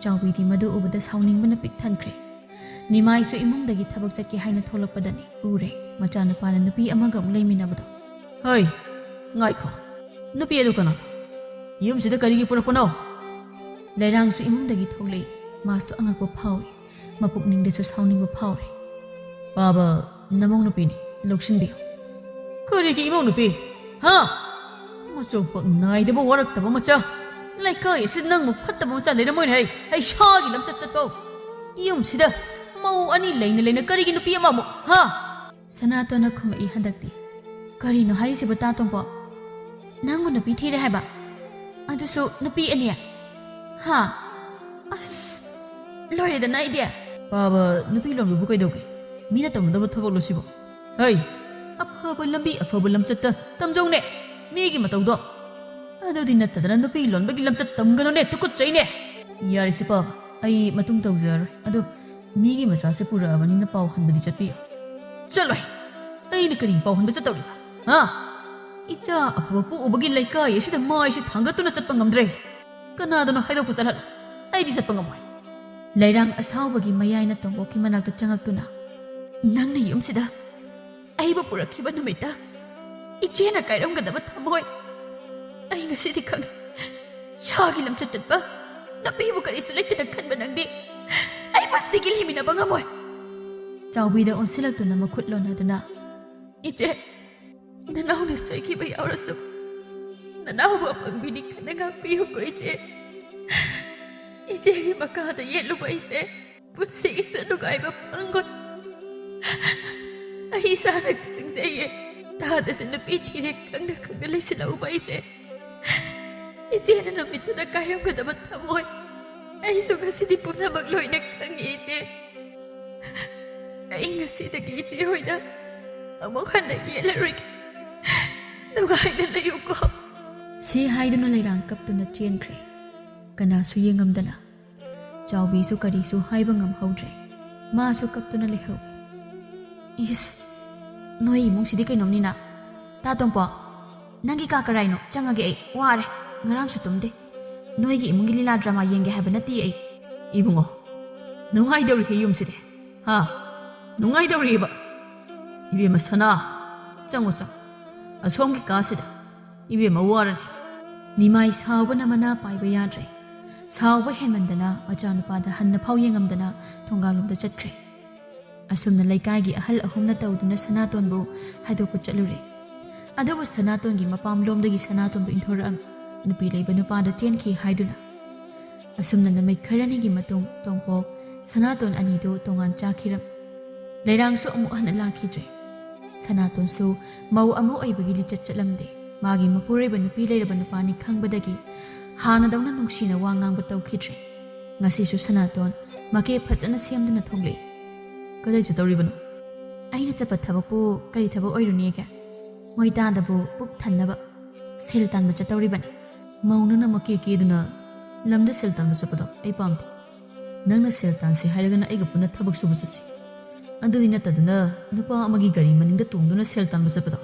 ꯆꯥꯎꯕꯤꯗꯤ ꯃꯗꯨ ꯎꯕꯗ ꯁꯥꯎꯅꯤꯡꯕꯅ ꯄꯤꯛ ꯊꯟꯈ꯭ꯔꯦ Nimaisu imungdagi thabak chakki haina tholakpadani ure machanupana nupi amaga amuk leiminabado. Hey, ngaiko. Nupi adu kana. Yumsida karigi purakpano. Lairangsu imungdagi tholei mastu angakpa phawi mapukningdesu sauningba phawi. Baba namong nupi ni loksinbiyo. Karigi imong nupi? Ha? Maso pag naidaba waraktaba macha. Laikay isi nang mukhattaba macha leiramoy hai. Ay shagi lamchat-chatpo. Yumsida mau ani laina karigi nupi ama mo. Ha? Sanatona khumai handakti. Karino harisiba tatongpo. Nango nupi thire haiba. Adusu nupi ania. Ha? As loredana idea. Baba nupi lombi bukai doge. Mina tamdaba thabak losibo. Hey, afaba lambi afaba lamchatta tamjong ne. Migi matawdo. Adodi nattadana nupi lonbagi lamchat tamgano ne tukutchay ne. Yarisi pa, ay matung tawjar. Ado migi masase purabani na pau hanbadi chatpi. Chaloy. Ay na kari pau hanbadi chatawri ba. Ha? Icha afaba pu ubagi laikay sida mai si thangatuna chatpangamdre. Kanadano haidok puchalhal. Ay di chatpangamoy. Lairang asawbagi mayay na tongboki manakta changaktuna. Nangna yumsida. Ay ba purakhiba numita. Ichena kairamgadaba thamoy. Ay ngasidi khang. Shagi lamchattatba. Napibu karisu laitana khanba nangdi. Ay pa sigil himinaba ngamoy. Chawbida onsilaktuna makhutlonadana. Iche. Nanaw na soikiba yaurasu. Nanaw ba pangbini ka nangakpiyo ko iche. Iche makada yetluba ise. Putsigi sa nugay ba panggot. Ay sana kang saye. Tada sa napitirik kang nakagalay sila ubayse. Isiya na namin ito na kayang madamat tamoy. Ay so kasi di po na magloy na kang iche. Ay nga si nag-iche hoy na. Amang na yelarik. Nungay na layo ko. Si Haido na lairang kapto na chien kre. Kana su yengamdana. Chawbi su kari su haiba ngam haudre. Ma su kapto na lihaw. Is, noy imong sidi kay nomnina. Tatong po, nangi kakaray no, changagi ay, ware, ngarang sutumde. Noy gi imong gilila drama yenge haba na ti ay. Ibong o, nungay daw ri yum sidi. Ha? Nungay daw ri iba. Ibi masana, chango chang. Asom ki kasida. Ibi mawaran. Nimay sawa naman na paiba yadre. Sawa henmandana, machanupada han na pao yengamdana, tonggalum da chatkre. Asumna laikaygi ahal ahum na tawduna sanatonbu haidokut chalure. Adabu sanatongi mapamlomdagi sanatonbu inthorang nupi layba nupada tiyanki haiduna. Asumna namay karanigi matung tongpo sanaton anido tongan chakiram. Lairang su amu ahna lakidre. Sanaton su mau amu ay bagili chatchalamde. Magi mapurayba nupi layraba nupani kangbadagi hana daw na nungsina wangang bataw kidre. Ngasisu sanaton make patsana siyamduna thongle. Kada sa tawribano? Ay natsapat tabakpo kari tabak oiruniyaga. Moy tadabu puk thanaba. Siltan bacha tawribani. Mauna na makikiduna lamda siltan bacha pado ay pamti. Nang na siltan si halaga na igapuna tabak subusasi. Ando din nataduna nupa amagi gari maningda tungduna siltan bacha pado.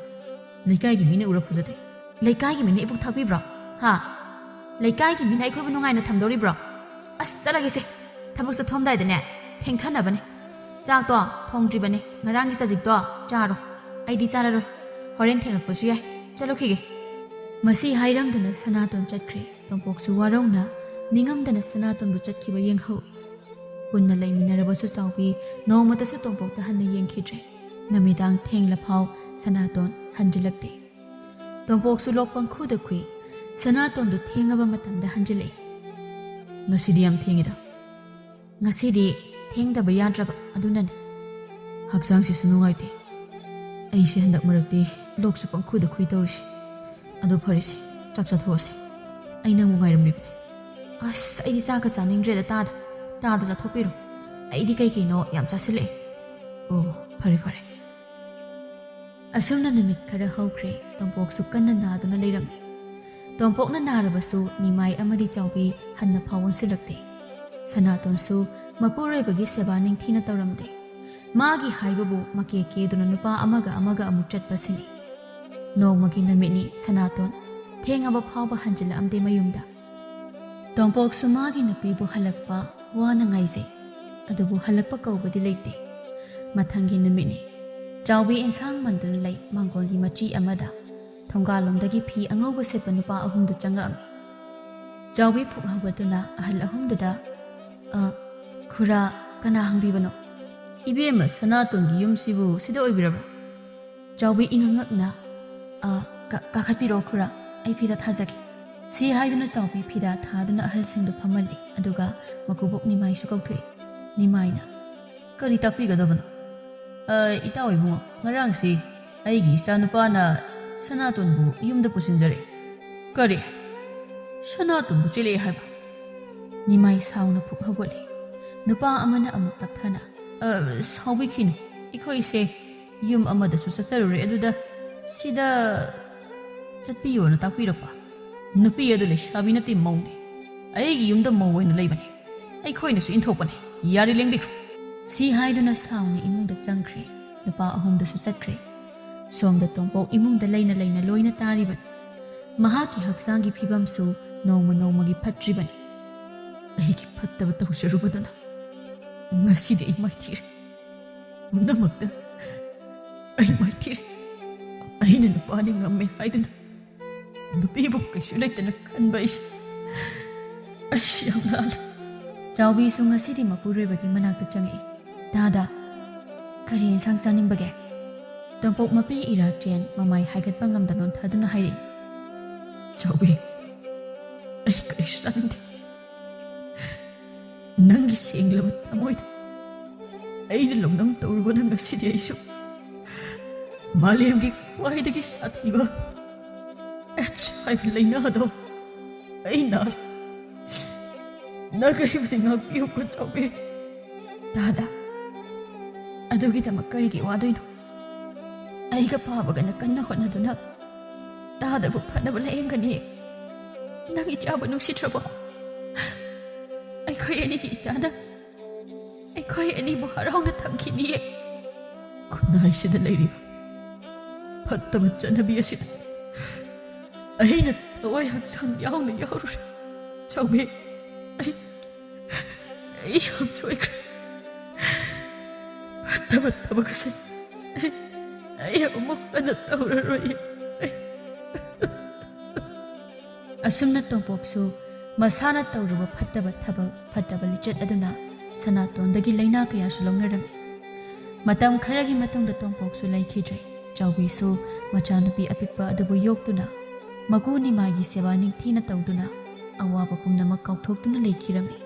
Laikay gimi na urap huzate. Laikay gimi na ipuk thakpi bro. Ha? Laikay gimi na ikoy banungay na thamdori bro. As salagisi. Tabak sa thomday dine. Theng thana bane. Chak to thong dribane ngarang isa jik to charo ai di chararo horen thengak pasu yai chalo khige masi hairam duna sanaton chatkre tompok su warong na ningam dana sanaton bu chatkiba yenghau punna laiminara basu chawbi nomata su tompok ta hanna yengkhidre namidang thengla phau sanaton hanjilakte tompok su lokpang khuda khui sanaton du thengaba matamda hanjilai Ngasidi yam thengida. ngasidi thengdaba yadraba adunani Haksang si sunungayti. Ay si handak marakti lok su pang khuda khui tawrisi. Ado pharisi chak chathuasi. Ay nang mungayram ribne. As ay di chaka chaningdre da tada cha thopiro ay di kai no yam chasile Oh, pare. asumna namit khara hawkre tompok su kanna naduna leiramni tompok na narabasu nimai amadi chawbi hanna phawon silakte sanaton su mapurai bagi seba ningthina tawramde magi haibabu makeke duna nupa amaga amuk chatpasini nongmagi namitni sanaton thengaba phawba hanjila amde mayumda tompok su magi nupibu halakpa wana ngaise ꯑꯗꯨꯕꯨ ꯍꯜꯂꯛꯄ ꯀꯧꯕꯗꯤ ꯂꯩꯇꯦ꯫ ꯃꯊꯪꯒꯤ ꯅꯨꯃꯤꯠꯅꯤ꯫ ꯆꯥꯎꯕꯤ ꯏꯟꯁꯥꯡ ꯃꯟꯗꯨꯅ ꯂꯩ ꯃꯥꯡꯒꯣꯜꯒꯤ ꯃꯆꯤ ꯑꯃꯗ ꯊꯣꯡꯒꯥꯜꯂꯣꯝꯗꯒꯤ ꯐꯤ ꯑꯉꯧꯕ ꯁꯦꯠꯄ ꯅꯨꯄꯥ ꯑꯍꯨꯝꯗꯨ ꯆꯪꯉꯛꯑꯝꯃꯤ꯫ ꯆꯥꯎꯕꯤ ꯄꯨꯛ ꯍꯧꯒꯠꯇꯨꯅ ꯑꯍꯜ ꯑꯍꯨꯝꯗꯨꯗ ꯈꯨꯔꯥ ꯀꯅꯥ ꯍꯪꯕꯤꯕꯅꯣ? ꯏꯕꯦꯝꯃ ꯁꯅꯥꯇꯣꯟꯒꯤ ꯌꯨꯝꯁꯤꯕꯨ ꯁꯤꯗ ꯑꯣꯏꯕꯤꯔꯕ꯭ꯔꯥ? ꯆꯥꯎꯕꯤ ꯏꯉꯛꯉꯛꯅ ꯀꯥꯈꯠꯄꯤꯔꯛꯑꯣ ꯈꯨꯔꯥ, ꯑꯩ ꯐꯤꯗ ꯊꯥꯖꯒꯦ꯫ ꯁꯤ ꯍꯥꯏꯗꯨꯅ ꯆꯥꯎꯕꯤ ꯐꯤꯗꯥ ꯊꯥꯗꯨꯅ ꯑꯍꯜꯁꯤꯡꯗꯨ ꯐꯝꯍꯜꯂꯤ ꯑꯗꯨꯒ ꯃꯀꯨꯕꯣꯛ ꯅꯤꯃꯥꯏꯁꯨ ꯀꯧꯊꯣꯛꯏ꯫ ꯅꯤꯃꯥꯏꯅ ꯀꯔꯤ ꯇꯥꯛꯄꯤꯒꯗꯕꯅꯣ? ꯏꯇꯥꯎ ꯏꯕꯨꯡꯉꯣ, ꯉꯔꯥꯡꯁꯤ ꯑꯩꯒꯤ ꯏꯆꯥꯅꯨꯄꯥꯅ ꯁꯅꯥꯇꯣꯟꯕꯨ ꯌꯨꯝꯗ ꯄꯨꯁꯤꯟꯖꯔꯛꯏ꯫ ꯀꯔꯤ? ꯁꯅꯥꯇꯣꯟꯕꯨ ꯆꯦꯜꯂꯛꯑꯦ ꯍꯥꯏꯕ? ꯅꯤꯃꯥꯏ ꯁꯥꯎꯅ ꯄꯨꯛ ꯍꯧꯒꯠꯂꯤ꯫ ꯅꯨꯄꯥ ꯑꯃꯅ ꯑꯃꯨꯛ ꯇꯞꯊꯅ ꯁꯥꯎꯕꯤꯈꯤꯅꯨ, ꯑꯩꯈꯣꯏꯁꯦ ꯌꯨꯝ ꯑꯃꯗꯁꯨ ꯆꯠꯆꯔꯨꯔꯦ, ꯑꯗꯨꯗ ꯁꯤꯗ ꯆꯠꯄꯤꯌꯣꯅ ꯇꯥꯛꯄꯤꯔꯛꯄ꯫ ꯅꯨꯄꯤ ꯑꯗꯨ ꯂꯩꯁꯥꯕꯤ ꯅꯠꯇꯦ, ꯃꯧꯅꯤ꯫ ꯑꯩꯒꯤ ꯌꯨꯝꯗ ꯃꯧ ꯑꯣꯏꯅ ꯂꯩꯕꯅꯤ, ꯑꯩꯈꯣꯏꯅꯁꯨ ꯏꯟꯊꯣꯛꯄꯅꯤ, ꯌꯥꯔꯦ ꯂꯦꯡꯕꯤꯈ꯭ꯔꯣ꯫ ꯁꯤ ꯍꯥꯏꯗꯨꯅ ꯁꯥꯎꯅ ꯏꯃꯨꯡꯗ ꯆꯪꯈ꯭ꯔꯦ꯫ ꯅꯨꯄꯥ ꯑꯍꯨꯝꯗꯨꯁꯨ ꯆꯠꯈ꯭ꯔꯦ꯫ ꯁꯣꯝꯗ ꯇꯣꯝꯄꯣꯛ ꯏꯃꯨꯡꯗ ꯂꯩꯅ ꯂꯩꯅ ꯂꯣꯏꯅ ꯇꯥꯔꯤꯕꯅꯤ꯫ ꯃꯍꯥꯛꯀꯤ ꯍꯛꯆꯥꯡꯒꯤ ꯐꯤꯕꯝꯁꯨ ꯅꯣꯡꯃ ꯅꯣꯡꯃꯒꯤ ꯐꯠꯇ꯭ꯔꯤꯕꯅꯤ꯫ ꯑꯩꯒꯤ ꯐꯠꯇꯕ ꯇꯧꯖꯔꯨꯕꯗꯨꯅ ꯉꯁꯤꯗꯤ ꯑꯩ ꯃꯥꯏꯊꯤꯔꯦ, ꯄꯨꯝꯅꯃꯛꯇ ꯑꯩ ꯃꯥꯏꯊꯤꯔꯦ꯫ ꯑꯩꯅ ꯅꯨꯄꯥꯅꯤ ꯉꯝꯃꯦ ꯍꯥꯏꯗꯨꯅ ꯅꯨꯄꯤꯕꯨ ꯀꯩꯁꯨ ꯂꯩꯇꯅ ꯈꯟꯕ ꯑꯩꯁꯤ ꯌꯥꯝ ꯂꯥꯜꯂꯦ꯫ ꯆꯥꯎꯕꯤꯁꯨ ꯉꯁꯤꯗꯤ ꯃꯄꯨꯔꯣꯏꯕꯒꯤ ꯃꯅꯥꯛꯇ ꯆꯪꯉꯛꯏ꯫ ꯗꯥꯗꯥ, ꯀꯔꯤ ꯏꯟꯁꯥꯡ ꯆꯥꯅꯤꯡꯕꯒꯦ? ꯇꯣꯝꯄꯣꯛ ꯃꯄꯤ ꯏꯔꯥꯛꯆꯦꯟ ꯃꯃꯥꯏ ꯍꯥꯏꯒꯠꯄ ꯉꯝꯗ ꯅꯣꯟꯊꯗꯨꯅ ꯍꯥꯏꯔꯛꯏ꯫ ꯆꯥꯎꯕꯤ, ꯑꯩ ꯀꯔꯤꯁꯨ ꯆꯥꯅꯤꯡꯗꯦ꯫ ꯅꯪꯒꯤ ꯁꯦꯡꯂꯕ ꯊꯃꯣꯏꯗ ꯑꯩꯅ ꯂꯧꯅꯝ ꯇꯧꯔꯨꯕꯅ ꯉꯁꯤꯗꯤ ꯑꯩꯁꯨ ꯃꯥꯂꯦꯝꯒꯤ ꯈ꯭ꯋꯥꯏꯗꯒꯤ ꯁꯥꯊꯤꯕ ꯑꯦꯠꯁ ꯍꯥꯏꯕ ꯂꯩꯅꯥꯗꯣ ꯑꯩ ꯅꯥꯔꯦ꯫ ꯅꯪ ꯑꯩꯕꯨꯗꯤ ꯉꯥꯛꯄꯤꯌꯨꯀꯣ ꯆꯥꯎꯕꯤ꯫ ꯗꯥꯗꯥ, ꯑꯗꯨꯒꯤꯗꯃꯛ ꯀꯔꯤꯒꯤ ꯋꯥꯗꯣꯏꯅꯣ? ꯑꯩꯒ ꯄꯥꯕꯒꯅ ꯀꯟꯅ ꯍꯣꯠꯅꯗꯨꯅ ꯗꯥꯗꯥꯕꯨ ꯐꯅꯕ ꯂꯥꯌꯦꯡꯒꯅꯤ꯫ ꯅꯪ ꯏꯆꯥꯕꯨ ꯅꯨꯡꯁꯤꯗ꯭ꯔꯕꯣ? ꯑꯩꯈꯣꯏ ꯑꯅꯤꯒꯤ ꯏꯆꯥꯅ ꯑꯩꯈꯣꯏ ꯑꯅꯤꯕꯨ ꯍꯔꯥꯎꯅ ꯊꯝꯈꯤꯅꯤꯌꯦ꯫ ꯈꯨꯟꯅꯥꯏꯁꯤꯗ ꯂꯩꯔꯤꯕ ꯐꯠꯇꯕ ꯆꯠꯅꯕꯤ ꯑꯁꯤꯗ ꯑꯩꯅ ꯊꯋꯥꯏ ꯍꯛꯆꯥꯡ ꯌꯥꯎꯅ ꯌꯥꯎꯔꯨꯔꯦ꯫ ꯆꯥꯎꯕꯤ, ꯑꯩ ꯌꯥꯝ ꯁꯣꯏꯈ꯭ꯔꯦ꯫ ꯐꯠꯇꯕ ꯊꯕꯛ ꯑꯁꯤ ꯑꯩ ꯑꯃꯨꯛ ꯍꯟꯅ ꯇꯧꯔꯔꯣꯏ꯫ ꯑꯁꯨꯝꯅ ꯇꯣꯝꯄꯣꯛꯁꯨ ꯃꯁꯥꯅ ꯇꯧꯔꯨꯕ ꯐꯠꯇꯕ ꯊꯕꯛ, ꯐꯠꯇꯕ ꯂꯤꯆꯠ ꯑꯗꯨꯅ ꯁꯅꯥꯇꯣꯟꯗꯒꯤ ꯂꯩꯅꯥ ꯀꯌꯥꯁꯨ ꯂꯧꯅꯔꯝꯃꯤ꯫ ꯃꯇꯝ ꯈꯔꯒꯤ ꯃꯇꯨꯡꯗ ꯇꯣꯝꯄꯣꯛꯁꯨ ꯂꯩꯈꯤꯗ꯭ꯔꯦ꯫ ꯆꯥꯎꯕꯤꯁꯨ ꯃꯆꯥꯅꯨꯄꯤ ꯑꯄꯤꯛꯄ ꯑꯗꯨꯕꯨ ꯌꯣꯛꯇꯨꯅ ꯃꯀꯨ ꯅꯤꯃꯥꯏꯒꯤ ꯁꯦꯕꯥ ꯅꯤꯡꯊꯤꯅ ꯇꯧꯗꯨꯅ ꯑꯋꯥꯕ ꯄꯨꯝꯅꯃꯛ ꯀꯥꯎꯊꯣꯛꯇꯨꯅ ꯂꯩꯈꯤꯔꯝꯃꯤ꯫